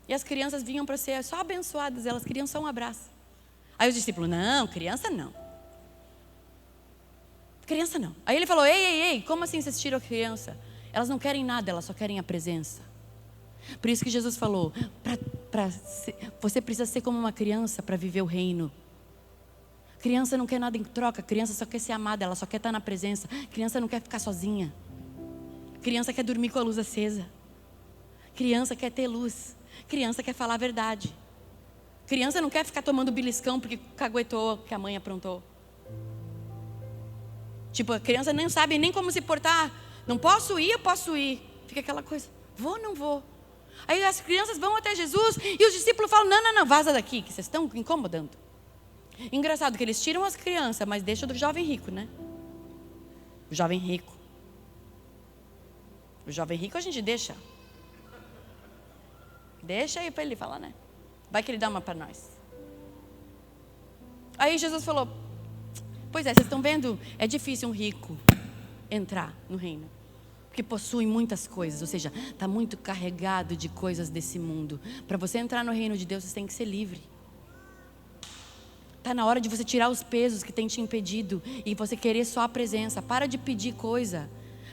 E as crianças vinham para ser só abençoadas, elas queriam só um abraço. Aí os discípulos, não, criança não. Criança não. Aí ele falou, ei, como assim vocês tiram a criança? Elas não querem nada, elas só querem a presença. Por isso que Jesus falou, você precisa ser como uma criança para viver o reino. Criança não quer nada em troca, criança só quer ser amada, ela só quer estar na presença. Criança não quer ficar sozinha. Criança quer dormir com a luz acesa. Criança quer ter luz. Criança quer falar a verdade. Criança não quer ficar tomando beliscão porque caguetou que a mãe aprontou. Tipo, a criança não sabe nem como se portar. Não posso ir, eu posso ir. Fica aquela coisa, vou, não vou. Aí as crianças vão até Jesus e os discípulos falam, não, vaza daqui, que vocês estão incomodando. Engraçado que eles tiram as crianças, mas deixam do jovem rico, né? O jovem rico. O jovem rico a gente deixa. Deixa aí para ele falar, né? Vai que ele dá uma para nós. Aí Jesus falou, pois é, vocês estão vendo? É difícil um rico entrar no reino. Porque possui muitas coisas, ou seja, está muito carregado de coisas desse mundo. Para você entrar no reino de Deus, você tem que ser livre. Está na hora de você tirar os pesos que tem te impedido e você querer só a presença. Para de pedir coisa.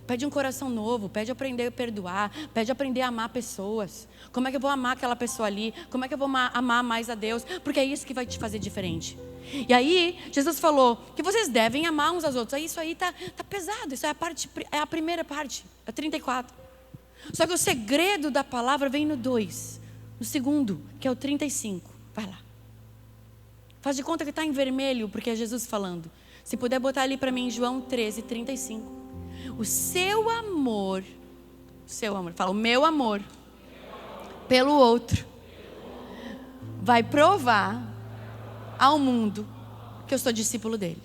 Pede um coração novo, pede aprender a perdoar, pede aprender a amar pessoas. Como é que eu vou amar aquela pessoa ali? Como é que eu vou amar mais a Deus? Porque é isso que vai te fazer diferente. E aí, Jesus falou que vocês devem amar uns aos outros. Aí, isso aí tá pesado, isso é a primeira parte, é 34. Só que o segredo da palavra vem no 2, no segundo, que é o 35. Vai lá. Faz de conta que está em vermelho, porque é Jesus falando. Se puder botar ali para mim, João 13, 35. O seu amor, fala, o meu amor pelo outro vai provar ao mundo que eu sou discípulo dele.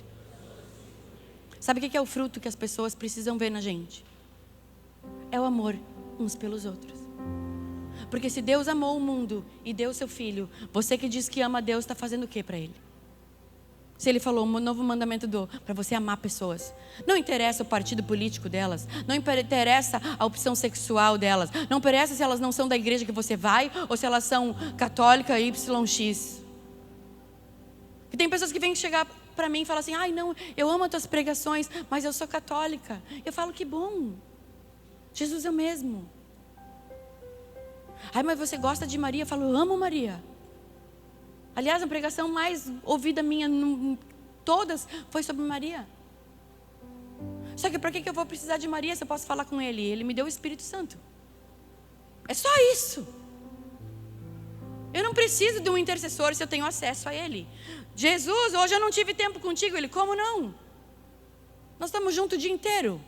Sabe o que é o fruto que as pessoas precisam ver na gente? É o amor uns pelos outros. Porque se Deus amou o mundo e deu seu filho, você que diz que ama Deus está fazendo o que para ele? Se ele falou, um novo mandamento para você amar pessoas. Não interessa o partido político delas. Não interessa a opção sexual delas. Não interessa se elas não são da igreja que você vai ou se elas são católica YX. E tem pessoas que vêm chegar para mim e falam assim, ai não, eu amo as tuas pregações, mas eu sou católica. Eu falo, que bom. Jesus é o mesmo. Ai, mas você gosta de Maria? Eu falo, eu amo Maria. Aliás, a pregação mais ouvida minha, todas, foi sobre Maria. Só que para que eu vou precisar de Maria se eu posso falar com Ele? Ele me deu o Espírito Santo. É só isso. Eu não preciso de um intercessor se eu tenho acesso a Ele. Jesus, hoje eu não tive tempo contigo. Ele, como não? Nós estamos juntos o dia inteiro.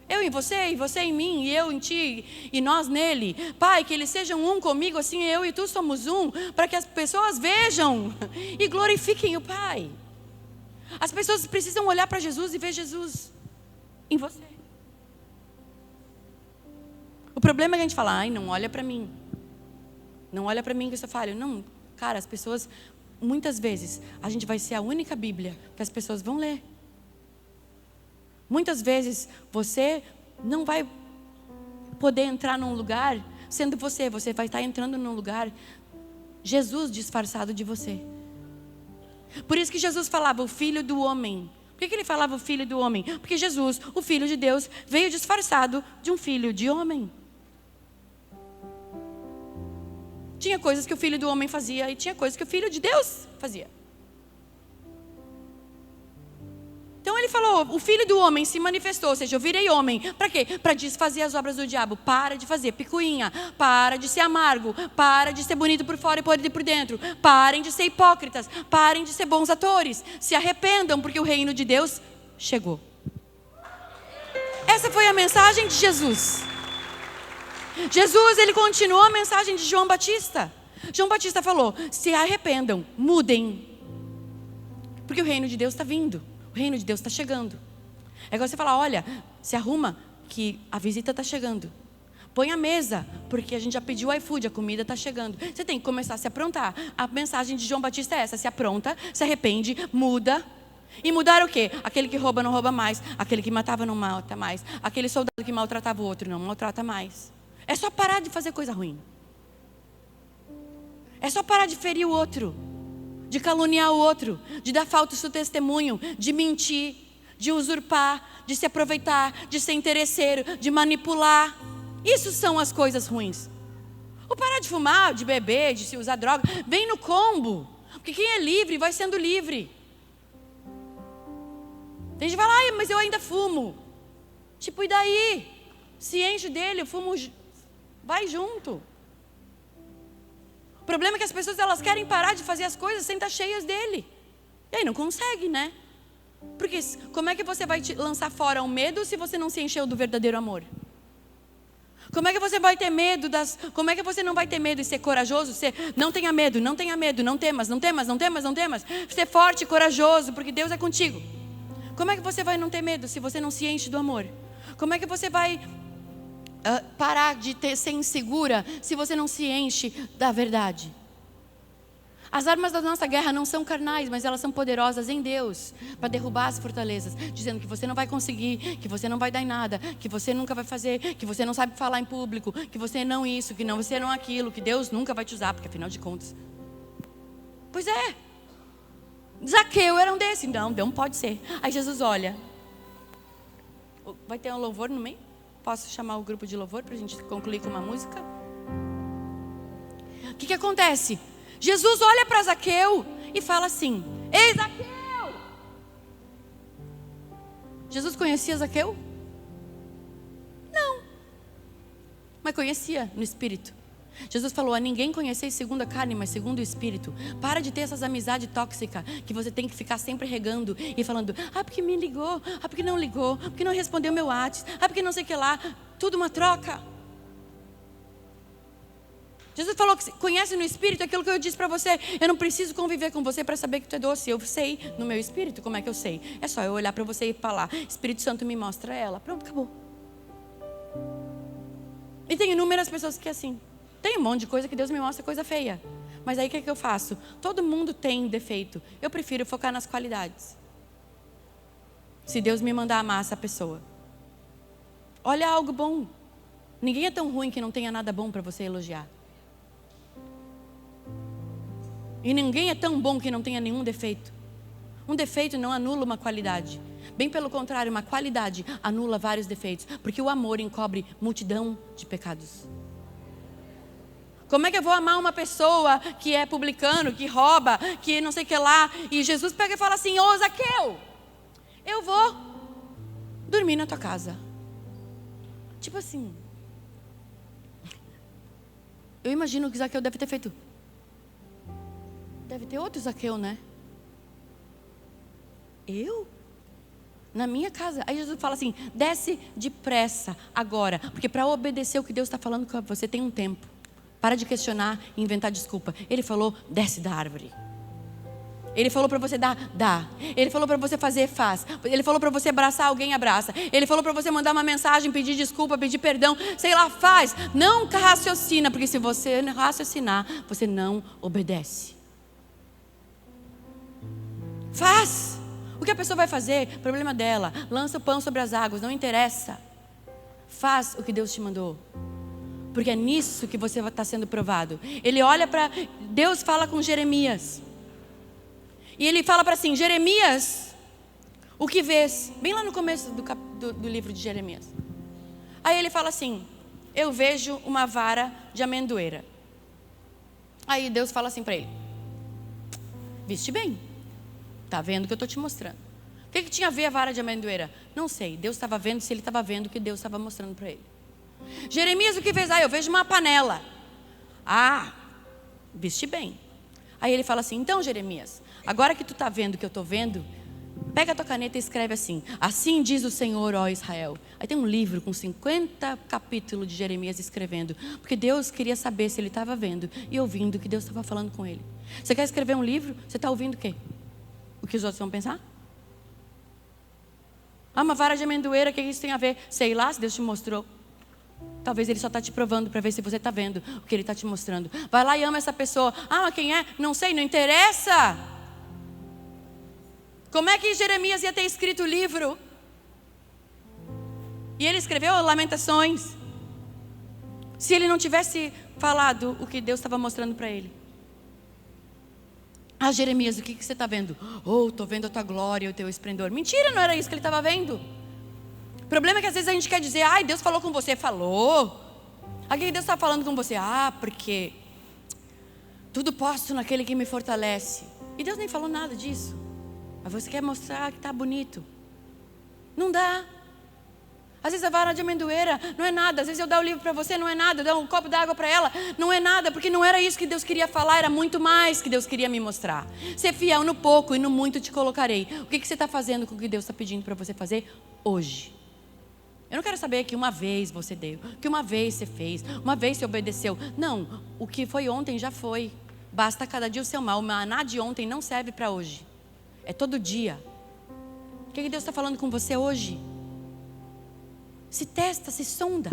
Eu em você, e você em mim, e eu em ti, e nós nele. Pai, que eles sejam um comigo, assim eu e tu somos um, para que as pessoas vejam e glorifiquem o Pai. As pessoas precisam olhar para Jesus e ver Jesus em você. O problema é que a gente fala, ai, não olha para mim. Não olha para mim que eu sou falho. Não, cara, as pessoas, muitas vezes, a gente vai ser a única Bíblia que as pessoas vão ler. Muitas vezes você não vai poder entrar num lugar sendo você vai estar entrando num lugar Jesus disfarçado de você. Por isso que Jesus falava o Filho do Homem. Por que ele falava o Filho do Homem? Porque Jesus, o Filho de Deus, veio disfarçado de um filho de homem. Tinha coisas que o Filho do Homem fazia e tinha coisas que o Filho de Deus fazia. Então ele falou, o Filho do Homem se manifestou, ou seja, eu virei homem. Para quê? Para desfazer as obras do diabo. Para de fazer picuinha. Para de ser amargo. Para de ser bonito por fora e podre por dentro. Parem de ser hipócritas. Parem de ser bons atores. Se arrependam, porque o reino de Deus chegou. Essa foi a mensagem de Jesus. Jesus, ele continuou a mensagem de João Batista. João Batista falou, se arrependam, mudem. Porque o reino de Deus está vindo. O reino de Deus está chegando. É igual você falar, olha, se arruma que a visita está chegando. Põe a mesa, porque a gente já pediu o iFood, a comida está chegando. Você tem que começar a se aprontar. A mensagem de João Batista é essa, se apronta, se arrepende, muda. E mudar o quê? Aquele que rouba não rouba mais. Aquele que matava não mata mais. Aquele soldado que maltratava o outro não maltrata mais. É só parar de fazer coisa ruim. É só parar de ferir o outro. De caluniar o outro, de dar falso testemunho, de mentir, de usurpar, de se aproveitar, de ser interesseiro, de manipular. Isso são as coisas ruins. O parar de fumar, de beber, de se usar droga, vem no combo. Porque quem é livre vai sendo livre. Tem gente que fala, ai, mas eu ainda fumo. Tipo, e daí? Se enche dele, o fumo vai junto. O problema é que as pessoas elas querem parar de fazer as coisas sem estar cheias dele. E aí não consegue, né? Porque como é que você vai lançar fora o medo se você não se encheu do verdadeiro amor? Como é que você vai ter medo Como é que você não vai ter medo e ser corajoso? Não tenha medo, não tenha medo, não temas, não temas, não temas, não temas. Ser forte e corajoso, porque Deus é contigo. Como é que você vai não ter medo se você não se enche do amor? Como é que você vai parar de ser insegura se você não se enche da verdade? As armas da nossa guerra não são carnais, mas elas são poderosas em Deus para derrubar as fortalezas, dizendo que você não vai conseguir, que você não vai dar em nada, que você nunca vai fazer, que você não sabe falar em público, que você não isso, que não você não aquilo, que Deus nunca vai te usar, porque afinal de contas. Pois é. Zaqueu era um desses. Não pode ser. Aí Jesus olha. Vai ter um louvor no meio? Posso chamar o grupo de louvor para a gente concluir com uma música? O que acontece? Jesus olha para Zaqueu e fala assim: ei, Zaqueu! Jesus conhecia Zaqueu? Não. mas conhecia no espírito. Jesus falou: a ninguém conheceis segundo a carne, mas segundo o espírito. Para de ter essas amizades tóxicas que você tem que ficar sempre regando e falando: ah, porque me ligou, ah, porque não ligou, porque não respondeu meu WhatsApp, ah, porque não sei o que lá. Tudo uma troca. Jesus falou que conhece no espírito aquilo que eu disse para você. Eu não preciso conviver com você para saber que tu é doce. Eu sei no meu espírito. Como é que eu sei? É só eu olhar para você e falar: Espírito Santo, me mostra ela. Pronto, acabou. E tem inúmeras pessoas que é assim. Tem um monte de coisa que Deus me mostra coisa feia. Mas aí o que é que eu faço? Todo mundo tem defeito. Eu prefiro focar nas qualidades. Se Deus me mandar amar essa pessoa, olha algo bom. Ninguém é tão ruim que não tenha nada bom para você elogiar. E ninguém é tão bom que não tenha nenhum defeito. Um defeito não anula uma qualidade. Bem pelo contrário, uma qualidade anula vários defeitos. Porque o amor encobre multidão de pecados. Como é que eu vou amar uma pessoa que é publicano, que rouba, que não sei o que lá, e Jesus pega e fala assim: ô Zaqueu, eu vou dormir na tua casa. Tipo assim, eu imagino que Zaqueu deve ter feito. Deve ter outro Zaqueu, né? Eu? Na minha casa. Aí Jesus fala assim: desce depressa agora, porque para obedecer o que Deus está falando com você tem um tempo. Para de questionar e inventar desculpa. Ele falou: desce da árvore. Ele falou para você dar, dá. Ele falou para você fazer, faz. Ele falou para você abraçar alguém, abraça. Ele falou para você mandar uma mensagem, pedir desculpa, pedir perdão, sei lá, faz. Não raciocina, porque se você raciocinar, você não obedece. Faz. O que a pessoa vai fazer, problema dela. Lança o pão sobre as águas, não interessa. Faz o que Deus te mandou. Porque é nisso que você está sendo provado. Ele olha para... Deus fala com Jeremias. E ele fala para assim: Jeremias, o que vês? Bem lá no começo do livro de Jeremias. Aí ele fala assim: eu vejo uma vara de amendoeira. Aí Deus fala assim para ele: viste bem. Está vendo o que eu estou te mostrando. O que tinha a ver a vara de amendoeira? Não sei. Deus estava vendo se ele estava vendo o que Deus estava mostrando para ele. Jeremias, o que fez? Eu vejo uma panela. Viste bem. Aí ele fala assim: então Jeremias, agora que tu está vendo o que eu estou vendo, pega a tua caneta e escreve assim: assim diz o Senhor, ó Israel. Aí tem um livro com 50 capítulos de Jeremias escrevendo, porque Deus queria saber se ele estava vendo e ouvindo o que Deus estava falando com ele. Você quer escrever um livro? Você está ouvindo o quê? O que os outros vão pensar? Uma vara de amendoeira, o que isso tem a ver? Sei lá, se Deus te mostrou. Talvez Ele só está te provando para ver se você está vendo o que Ele está te mostrando. Vai lá e ama essa pessoa. Quem é? Não sei, não interessa. Como é que Jeremias ia ter escrito o livro? E ele escreveu Lamentações. Se ele não tivesse falado o que Deus estava mostrando para ele. Jeremias, o que você está vendo? Estou vendo a tua glória e o teu esplendor. Mentira, não era isso que ele estava vendo. O problema é que às vezes a gente quer dizer: Deus falou com você. Falou. Aqui Deus está falando com você. Porque tudo posso naquele que me fortalece. E Deus nem falou nada disso. Mas você quer mostrar que está bonito. Não dá. Às vezes a vara de amendoeira não é nada. Às vezes eu dar o livro para você, não é nada. Eu dar um copo d'água para ela, não é nada. Porque não era isso que Deus queria falar. Era muito mais que Deus queria me mostrar. Ser fiel no pouco e no muito te colocarei. O que você está fazendo com o que Deus está pedindo para você fazer hoje? Eu não quero saber que uma vez você deu, que uma vez você fez, uma vez você obedeceu. Não, o que foi ontem já foi. Basta cada dia o seu mal. O maná de ontem não serve para hoje. É todo dia. O que Deus está falando com você hoje? Se testa, se sonda.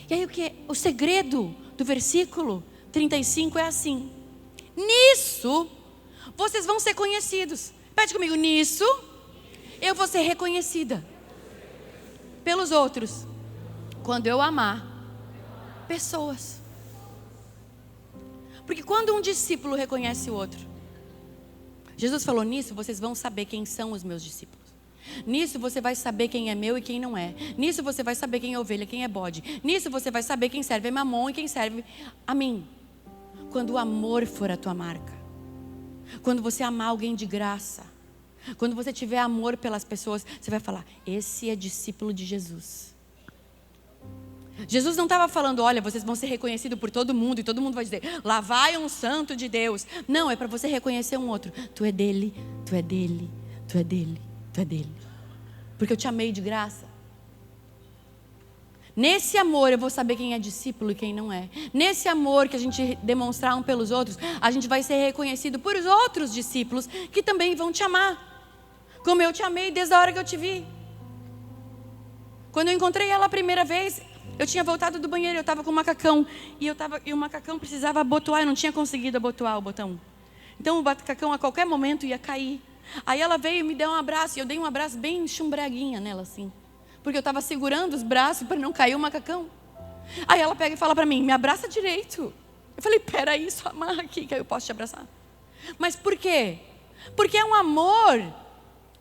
E aí o segredo do versículo 35 é assim: nisso vocês vão ser conhecidos. Pede comigo: nisso eu vou ser reconhecida pelos outros, quando eu amar pessoas. Porque quando um discípulo reconhece o outro, Jesus falou: nisso vocês vão saber quem são os meus discípulos. Nisso você vai saber quem é meu e quem não é. Nisso você vai saber quem é ovelha, quem é bode. Nisso você vai saber quem serve a Mamon e quem serve a mim. Quando o amor for a tua marca, quando você amar alguém de graça, quando você tiver amor pelas pessoas, você vai falar: esse é discípulo de Jesus. Jesus não estava falando, olha, vocês vão ser reconhecidos por todo mundo e todo mundo vai dizer, lá vai um santo de Deus. Não, é para você reconhecer um outro. Tu é dele, tu é dele, tu é dele, tu é dele. Porque eu te amei de graça. Nesse amor eu vou saber quem é discípulo e quem não é. Nesse amor que a gente demonstrar um pelos outros, a gente vai ser reconhecido por os outros discípulos que também vão te amar. Como eu te amei desde a hora que eu te vi. Quando eu encontrei ela a primeira vez, eu tinha voltado do banheiro, eu estava com um macacão. E o macacão precisava abotoar, eu não tinha conseguido abotoar o botão. Então o macacão a qualquer momento ia cair. Aí ela veio e me deu um abraço, e eu dei um abraço bem chumbreguinha nela assim. Porque eu estava segurando os braços para não cair o macacão. Aí ela pega e fala para mim, me abraça direito. Eu falei, peraí, só amarra aqui que aí eu posso te abraçar. Mas por quê? Porque é um amor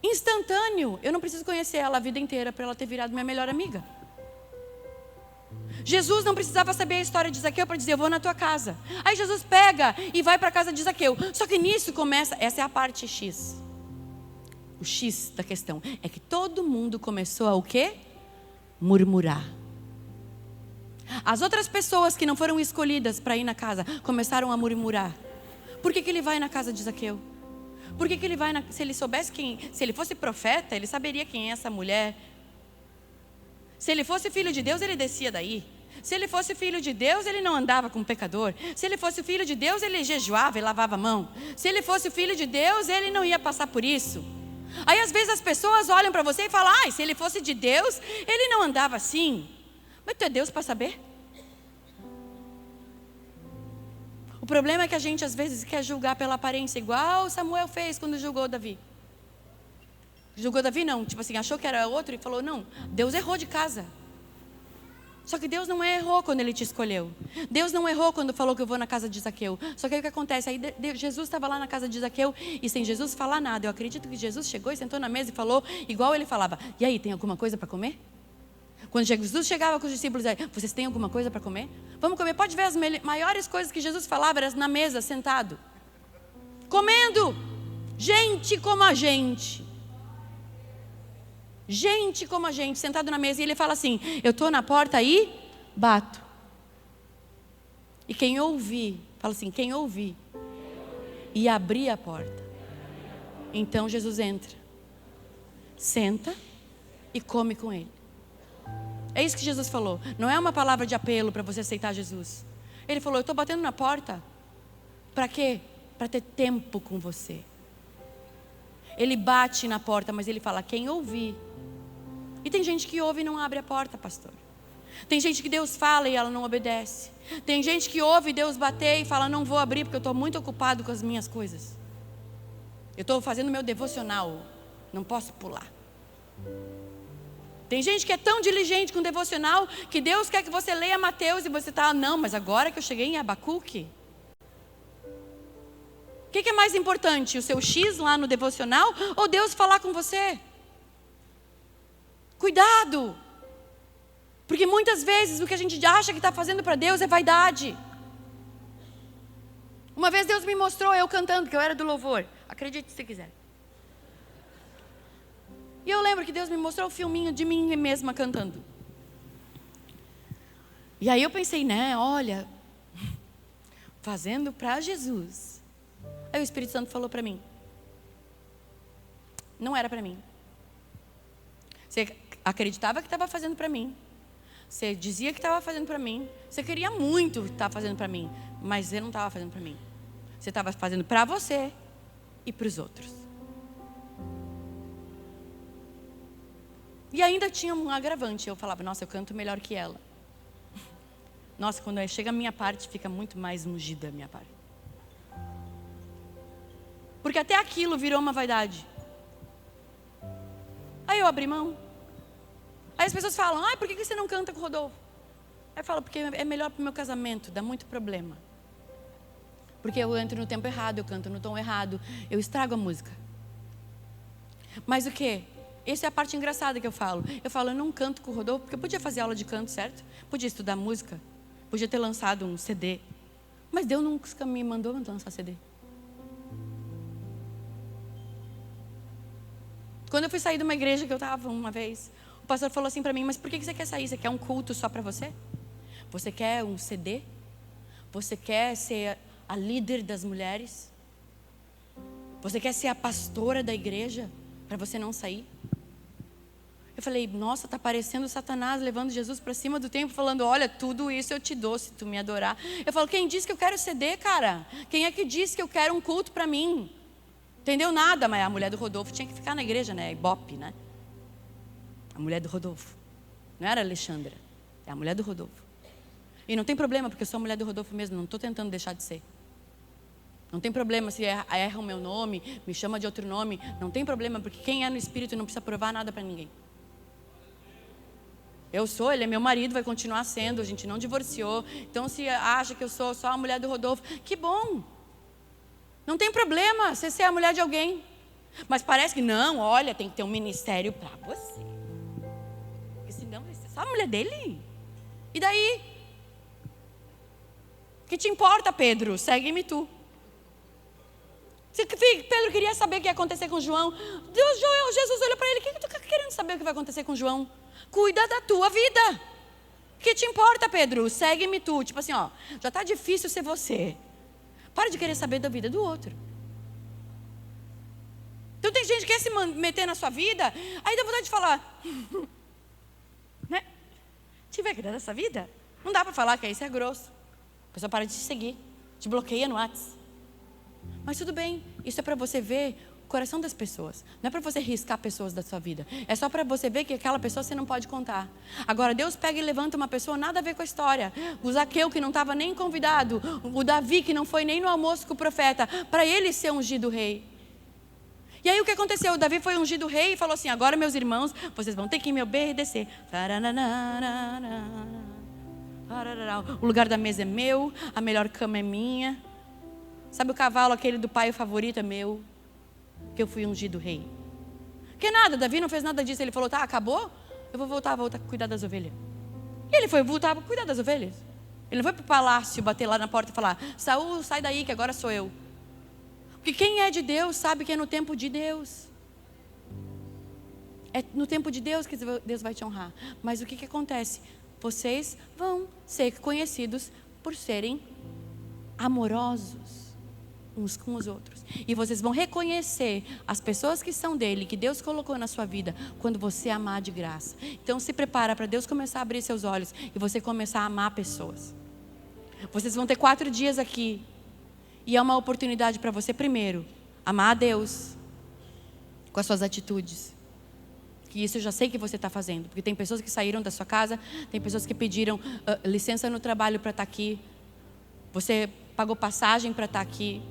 instantâneo. Eu não preciso conhecer ela a vida inteira para ela ter virado minha melhor amiga. Jesus não precisava saber a história de Zaqueu para dizer, eu vou na tua casa. Aí Jesus pega e vai para a casa de Zaqueu. Só que nisso começa, essa é a parte X. O X da questão é que todo mundo começou a o quê? Murmurar. As outras pessoas que não foram escolhidas para ir na casa começaram a murmurar. Por que ele vai na casa de Zaqueu? Por que ele vai se ele soubesse se ele fosse profeta, ele saberia quem é essa mulher. Se ele fosse filho de Deus, ele descia daí. Se ele fosse filho de Deus, ele não andava com pecador. Se ele fosse filho de Deus, ele jejuava e lavava a mão. Se ele fosse filho de Deus, ele não ia passar por isso. Aí às vezes as pessoas olham para você e falam, se ele fosse de Deus, ele não andava assim. Mas tu é Deus para saber? O problema é que a gente às vezes quer julgar pela aparência, igual Samuel fez quando julgou Davi. Julgou Davi não, tipo assim, achou que era outro e falou, não, Deus errou de casa. Só que Deus não errou quando Ele te escolheu. Deus não errou quando falou que eu vou na casa de Zaqueu. Só que aí o que acontece? Aí Jesus estava lá na casa de Zaqueu e sem Jesus falar nada. Eu acredito que Jesus chegou e sentou na mesa e falou igual ele falava. E aí, tem alguma coisa para comer? Quando Jesus chegava com os discípulos, vocês têm alguma coisa para comer? Vamos comer. Pode ver as maiores coisas que Jesus falava, eram na mesa, sentado. Comendo. Gente como a gente. Gente como a gente, sentado na mesa. E ele fala assim, eu estou na porta e bato. E quem ouvir, fala assim, quem ouvir e abrir a porta. Então Jesus entra, senta e come com ele. É isso que Jesus falou. Não é uma palavra de apelo para você aceitar Jesus. Ele falou, eu estou batendo na porta. Para quê? Para ter tempo com você. Ele bate na porta, mas ele fala, quem ouvir. E tem gente que ouve e não abre a porta, pastor. Tem gente que Deus fala e ela não obedece. Tem gente que ouve Deus bater e fala, não vou abrir porque eu estou muito ocupado com as minhas coisas. Eu estou fazendo meu devocional, não posso pular. Tem gente que é tão diligente com o devocional que Deus quer que você leia Mateus e você está, não, mas agora que eu cheguei em Abacuque. O que é mais importante, o seu X lá no devocional ou Deus falar com você? Cuidado, porque muitas vezes o que a gente acha que está fazendo para Deus é vaidade. Uma vez Deus me mostrou eu cantando, que eu era do louvor, acredite se quiser. E eu lembro que Deus me mostrou o filminho de mim mesma cantando. E aí eu pensei, olha, fazendo para Jesus. Aí o Espírito Santo falou para mim, não era para mim. Você acreditava que estava fazendo para mim. Você dizia que estava fazendo para mim. Você queria muito estar fazendo para mim. Mas você não estava fazendo para mim. Você estava fazendo para você e para os outros. E ainda tinha um agravante. Eu falava, nossa, eu canto melhor que ela. Nossa, quando chega a minha parte, fica muito mais ungida a minha parte. Porque até aquilo virou uma vaidade. Aí eu abri mão. Aí as pessoas falam, por que você não canta com o Rodolfo? Aí eu falo, porque é melhor para o meu casamento, dá muito problema. Porque eu entro no tempo errado, eu canto no tom errado, eu estrago a música. Mas o quê? Essa é a parte engraçada que eu falo. Eu falo, eu não canto com o Rodolfo, porque eu podia fazer aula de canto, certo? Podia estudar música, podia ter lançado um CD. Mas Deus nunca me mandou lançar CD. Quando eu fui sair de uma igreja que eu estava uma vez, o pastor falou assim para mim, mas por que você quer sair? Você quer um culto só para você? Você quer um CD? Você quer ser a líder das mulheres? Você quer ser a pastora da igreja para você não sair? Eu falei, nossa, está parecendo Satanás levando Jesus para cima do templo, falando, olha, tudo isso eu te dou se tu me adorar. Eu falo, quem disse que eu quero CD, cara? Quem é que disse que eu quero um culto para mim? Entendeu nada, mas a mulher do Rodolfo tinha que ficar na igreja, né? Ibope, né? A mulher do Rodolfo. Não era a Alexandra, é a mulher do Rodolfo. E não tem problema, porque eu sou a mulher do Rodolfo mesmo, não estou tentando deixar de ser. Não tem problema se erra o meu nome, me chama de outro nome, não tem problema, porque quem é no Espírito não precisa provar nada para ninguém. Eu sou, ele é meu marido, vai continuar sendo, a gente não divorciou. Então se acha que eu sou só a mulher do Rodolfo, que bom. Não tem problema você ser a mulher de alguém. Mas parece que não, olha, tem que ter um ministério para você. Porque senão você é só a mulher dele. E daí? O que te importa, Pedro? Segue-me tu. Pedro queria saber o que ia acontecer com João. Jesus olhou para ele, o que tu está querendo saber o que vai acontecer com João? Cuida da tua vida. O que te importa, Pedro? Segue-me tu. Tipo assim, ó, já está difícil ser você. Para de querer saber da vida do outro. Então tem gente que quer se meter na sua vida, aí dá vontade de falar, né? Tiver que dar dessa vida, não dá para falar que aí você é grosso. A pessoa para de te seguir, te bloqueia no WhatsApp. Mas tudo bem, isso é para você ver o coração das pessoas. Não é para você riscar pessoas da sua vida. É só para você ver que aquela pessoa você não pode contar. Agora, Deus pega e levanta uma pessoa nada a ver com a história. O Zaqueu que não estava nem convidado. O Davi que não foi nem no almoço com o profeta. Para ele ser ungido rei. E aí o que aconteceu? O Davi foi ungido rei e falou assim, agora meus irmãos, vocês vão ter que me obedecer. O lugar da mesa é meu, a melhor cama é minha. Sabe o cavalo aquele do pai favorito é meu? Que eu fui ungido rei. Que nada, Davi não fez nada disso. Ele falou, tá, acabou? Eu vou voltar a cuidar das ovelhas. E ele foi voltar a cuidar das ovelhas. Ele não foi para o palácio, bater lá na porta e falar, Saul, sai daí que agora sou eu. Porque quem é de Deus sabe que é no tempo de Deus. É no tempo de Deus que Deus vai te honrar. Mas o que acontece? Vocês vão ser conhecidos por serem amorosos uns com os outros. E vocês vão reconhecer as pessoas que são dele, que Deus colocou na sua vida, quando você amar de graça. Então se prepara para Deus começar a abrir seus olhos e você começar a amar pessoas. Vocês vão ter 4 dias aqui. E é uma oportunidade para você, primeiro, amar a Deus com as suas atitudes. Que isso eu já sei que você está fazendo. Porque tem pessoas que saíram da sua casa, tem pessoas que pediram licença no trabalho para estar aqui. Você pagou passagem para estar aqui.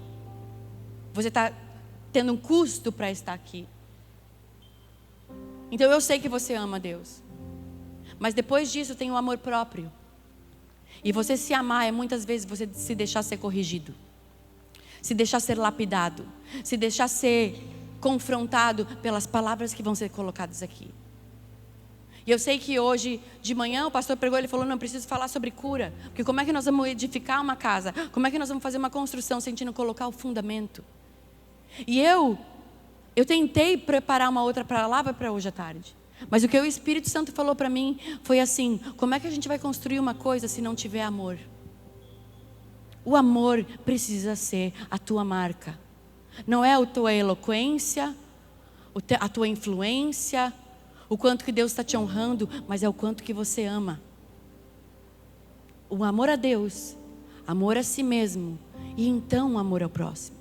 Você está tendo um custo para estar aqui. Então eu sei que você ama Deus. Mas depois disso tem o amor próprio. E você se amar é muitas vezes você se deixar ser corrigido. Se deixar ser lapidado. Se deixar ser confrontado pelas palavras que vão ser colocadas aqui. E eu sei que hoje de manhã o pastor pregou, ele falou, não, preciso falar sobre cura. Porque como é que nós vamos edificar uma casa? Como é que nós vamos fazer uma construção sem não colocar o fundamento? E eu tentei preparar uma outra palavra para hoje à tarde. Mas o que o Espírito Santo falou para mim foi assim, como é que a gente vai construir uma coisa se não tiver amor? O amor precisa ser a tua marca. Não é a tua eloquência, a tua influência, o quanto que Deus está te honrando, mas é o quanto que você ama. O amor a Deus, amor a si mesmo e então o amor ao próximo.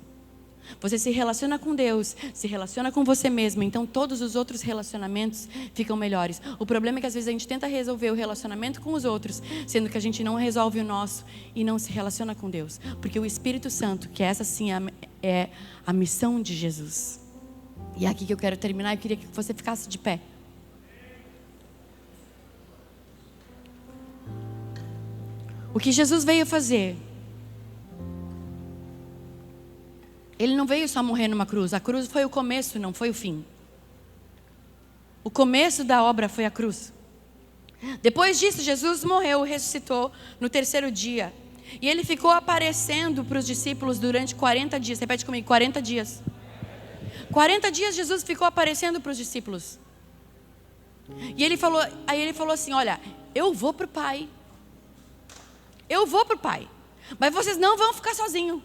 Você se relaciona com Deus, se relaciona com você mesmo, então todos os outros relacionamentos ficam melhores. O problema é que às vezes a gente tenta resolver o relacionamento com os outros, sendo que a gente não resolve o nosso e não se relaciona com Deus. Porque o Espírito Santo, que essa sim é a missão de Jesus. E é aqui que eu quero terminar, eu queria que você ficasse de pé. O que Jesus veio fazer? Ele não veio só morrer numa cruz. A cruz foi o começo, não foi o fim. O começo da obra foi a cruz. Depois disso, Jesus morreu, ressuscitou no 3º dia. E ele ficou aparecendo para os discípulos durante 40 dias. Repete comigo, 40 dias. 40 dias Jesus ficou aparecendo para os discípulos. E aí ele falou assim, olha, eu vou para o Pai. Eu vou para o Pai. Mas vocês não vão ficar sozinhos.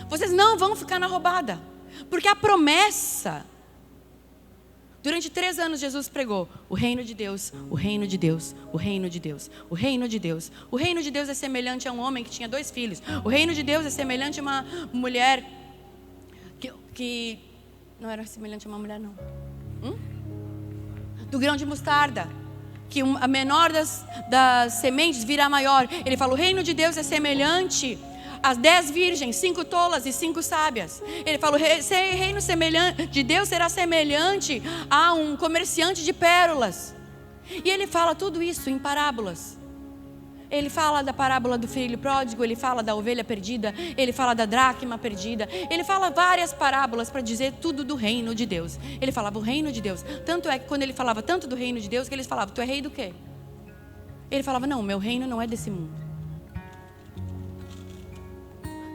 Vocês não vão ficar na roubada. Porque a promessa... Durante 3 anos Jesus pregou o reino de Deus, o reino de Deus, o reino de Deus, o reino de Deus. O reino de Deus é semelhante a um homem que tinha 2 filhos. O reino de Deus é semelhante a uma mulher que não era semelhante a uma mulher, não. Do grão de mostarda, que a menor das sementes vira a maior. Ele fala, o reino de Deus é semelhante as 10 virgens, 5 tolas e 5 sábias. Ele fala, o reino de Deus será semelhante a um comerciante de pérolas. E ele fala tudo isso em parábolas. Ele fala da parábola do filho pródigo, ele fala da ovelha perdida, ele fala da dracma perdida. Ele fala várias parábolas para dizer tudo do reino de Deus. Ele falava o reino de Deus. Tanto é que quando ele falava tanto do reino de Deus, que eles falavam, tu é rei do quê? Ele falava, não, meu reino não é desse mundo.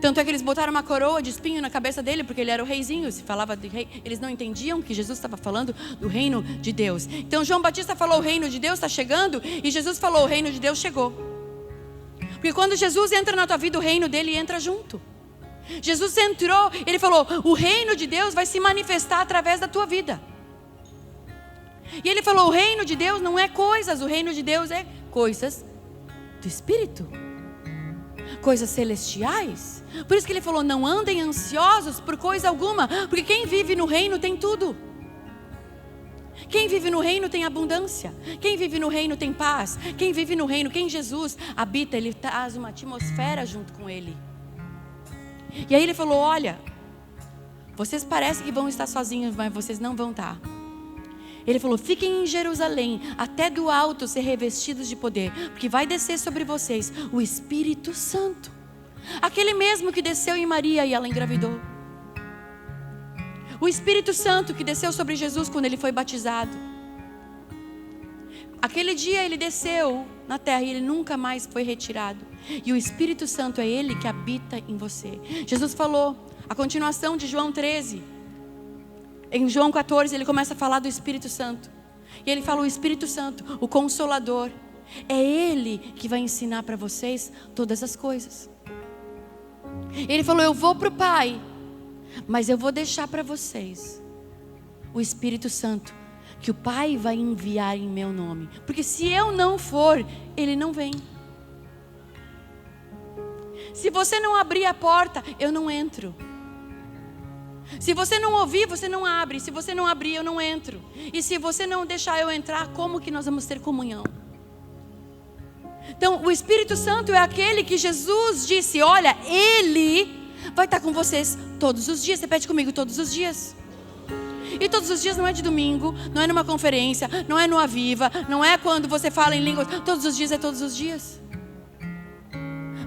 Tanto é que eles botaram uma coroa de espinho na cabeça dele, porque ele era o reizinho, se falava de rei. Eles não entendiam que Jesus estava falando do reino de Deus. Então João Batista falou, o reino de Deus está chegando, e Jesus falou, o reino de Deus chegou. Porque quando Jesus entra na tua vida, o reino dele entra junto. Jesus entrou, ele falou, o reino de Deus vai se manifestar através da tua vida. E ele falou, o reino de Deus não é coisas, o reino de Deus é coisas do Espírito. Coisas celestiais. Por isso que ele falou, não andem ansiosos por coisa alguma, porque quem vive no reino tem tudo. Quem vive no reino tem abundância. Quem vive no reino tem paz. Quem vive no reino, quem Jesus habita, ele traz uma atmosfera junto com ele. E aí ele falou, olha, vocês parecem que vão estar sozinhos, mas vocês não vão estar. Ele falou, fiquem em Jerusalém, até do alto ser revestidos de poder, porque vai descer sobre vocês o Espírito Santo. Aquele mesmo que desceu em Maria e ela engravidou. O Espírito Santo que desceu sobre Jesus quando ele foi batizado. Aquele dia ele desceu na terra e ele nunca mais foi retirado. E o Espírito Santo é ele que habita em você. Jesus falou, a continuação de João 13. Em João 14 ele começa a falar do Espírito Santo. E ele fala, o Espírito Santo, o Consolador, é ele que vai ensinar para vocês todas as coisas. Ele falou, eu vou para o Pai, mas eu vou deixar para vocês o Espírito Santo, que o Pai vai enviar em meu nome. Porque se eu não for, ele não vem. Se você não abrir a porta, eu não entro. Se você não ouvir, você não abre. Se você não abrir, eu não entro. E se você não deixar eu entrar, como que nós vamos ter comunhão? Então, o Espírito Santo é aquele que Jesus disse, olha, ele vai estar com vocês todos os dias. Repete comigo, todos os dias. E todos os dias não é de domingo, não é numa conferência, não é no Aviva, não é quando você fala em línguas. Todos os dias é todos os dias.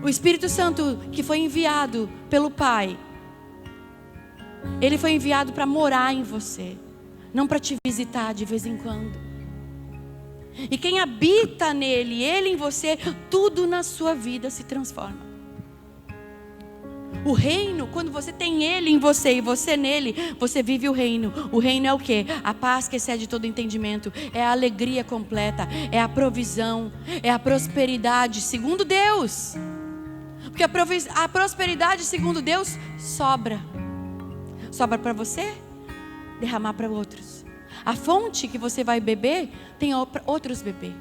O Espírito Santo que foi enviado pelo Pai, ele foi enviado para morar em você, não para te visitar de vez em quando. E quem habita nele, ele em você, tudo na sua vida se transforma. O reino, quando você tem ele em você e você nele, você vive o reino. O reino é o quê? A paz que excede todo entendimento, é a alegria completa, é a provisão, é a prosperidade segundo Deus. Porque a prosperidade segundo Deus sobra. Sobra para você, derramar para outros. A fonte que você vai beber, tem outros beber.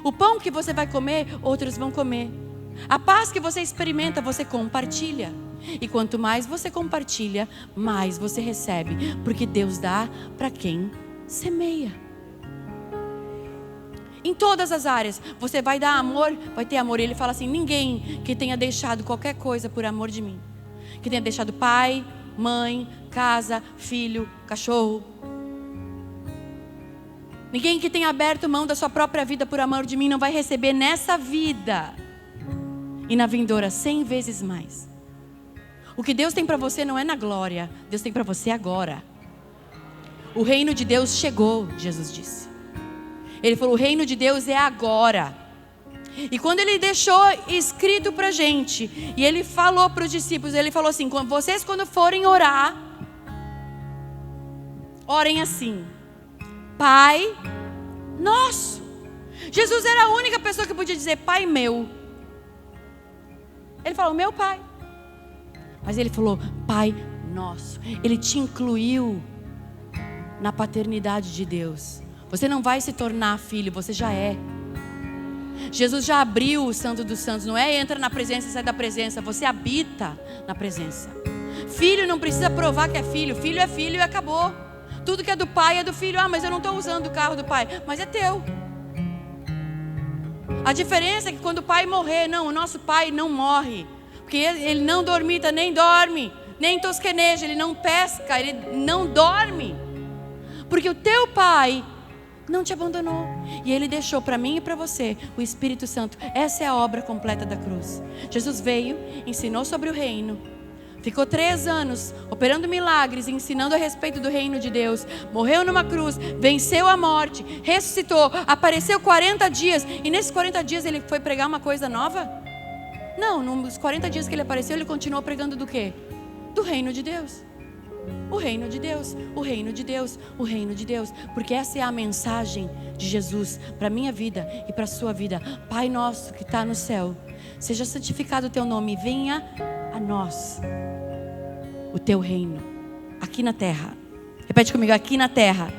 O pão que você vai comer, outros vão comer. A paz que você experimenta, você compartilha. E quanto mais você compartilha, mais você recebe. Porque Deus dá para quem semeia. Em todas as áreas, você vai dar amor, vai ter amor. Ele fala assim, ninguém que tenha deixado qualquer coisa por amor de mim, que tenha deixado pai, mãe, casa, filho, cachorro, ninguém que tenha aberto mão da sua própria vida por amor de mim não vai receber nessa vida e na vindoura 100 vezes mais. O que Deus tem para você não é na glória, Deus tem para você agora. O reino de Deus chegou, Jesus disse. Ele falou, o reino de Deus é agora. E quando ele deixou escrito para a gente, e ele falou para os discípulos, ele falou assim, vocês quando forem orar, orem assim, Pai nosso. Jesus era a única pessoa que podia dizer Pai meu. Ele falou meu Pai. Mas ele falou Pai nosso. Ele te incluiu na paternidade de Deus. Você não vai se tornar filho, você já é. Jesus já abriu o Santo dos Santos. Não é entra na presença e sai da presença. Você habita na presença. Filho não precisa provar que é filho. Filho é filho e acabou. Tudo que é do pai é do filho. Ah, mas eu não estou usando o carro do pai. Mas é teu. A diferença é que quando o pai morrer, não, o nosso pai não morre. Porque ele não dormita, nem dorme, nem tosqueneja, ele não pesca, ele não dorme. Porque o teu pai não te abandonou. E ele deixou para mim e para você o Espírito Santo. Essa é a obra completa da cruz. Jesus veio, ensinou sobre o reino. Ficou 3 anos operando milagres, ensinando a respeito do reino de Deus. Morreu numa cruz, venceu a morte, ressuscitou, apareceu 40 dias. E nesses 40 dias ele foi pregar uma coisa nova? Não, nos 40 dias que ele apareceu, ele continuou pregando do quê? Do reino de Deus. O reino de Deus, o reino de Deus, o reino de Deus. Porque essa é a mensagem de Jesus para a minha vida e para a sua vida. Pai nosso que está no céu, seja santificado o teu nome, venha a nós o teu reino, aqui na terra. Repete comigo, aqui na terra,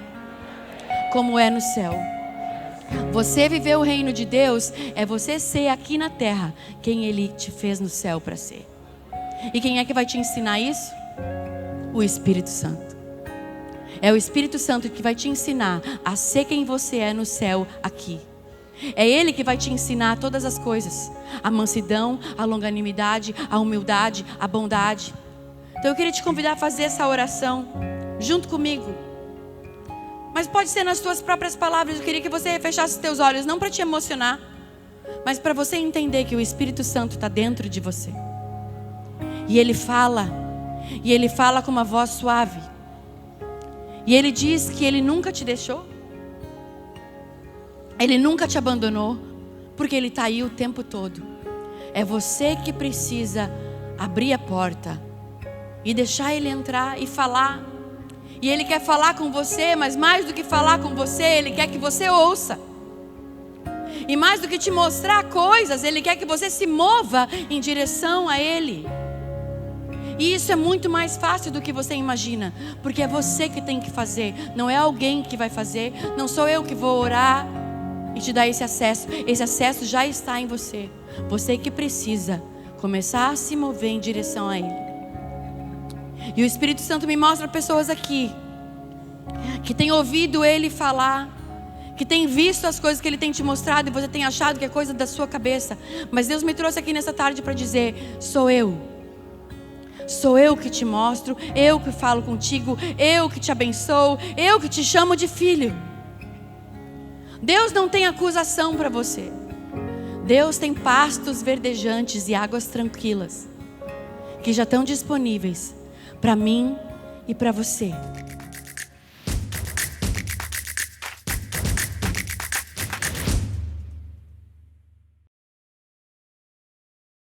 como é no céu. Você viver o reino de Deus é você ser aqui na terra quem Ele te fez no céu para ser. E quem é que vai te ensinar isso? O Espírito Santo. É o Espírito Santo que vai te ensinar a ser quem você é no céu aqui. É Ele que vai te ensinar todas as coisas. A mansidão, a longanimidade, a humildade, a bondade. Então eu queria te convidar a fazer essa oração junto comigo. Mas pode ser nas tuas próprias palavras. Eu queria que você fechasse os teus olhos, não para te emocionar, mas para você entender que o Espírito Santo está dentro de você. E Ele fala com uma voz suave. E Ele diz que Ele nunca te deixou. Ele nunca te abandonou, porque Ele está aí o tempo todo. É você que precisa abrir a porta e deixar Ele entrar e falar. E Ele quer falar com você, mas mais do que falar com você, Ele quer que você ouça. E mais do que te mostrar coisas, Ele quer que você se mova em direção a Ele. E isso é muito mais fácil do que você imagina, porque é você que tem que fazer, não é alguém que vai fazer, não sou eu que vou orar e te dar esse acesso já está em você. Você que precisa começar a se mover em direção a Ele. E o Espírito Santo me mostra pessoas aqui que têm ouvido Ele falar, que têm visto as coisas que Ele tem te mostrado e você tem achado que é coisa da sua cabeça. Mas Deus me trouxe aqui nessa tarde para dizer: sou eu que te mostro, eu que falo contigo, eu que te abençoo, eu que te chamo de filho. Deus não tem acusação para você. Deus tem pastos verdejantes e águas tranquilas que já estão disponíveis para mim e para você.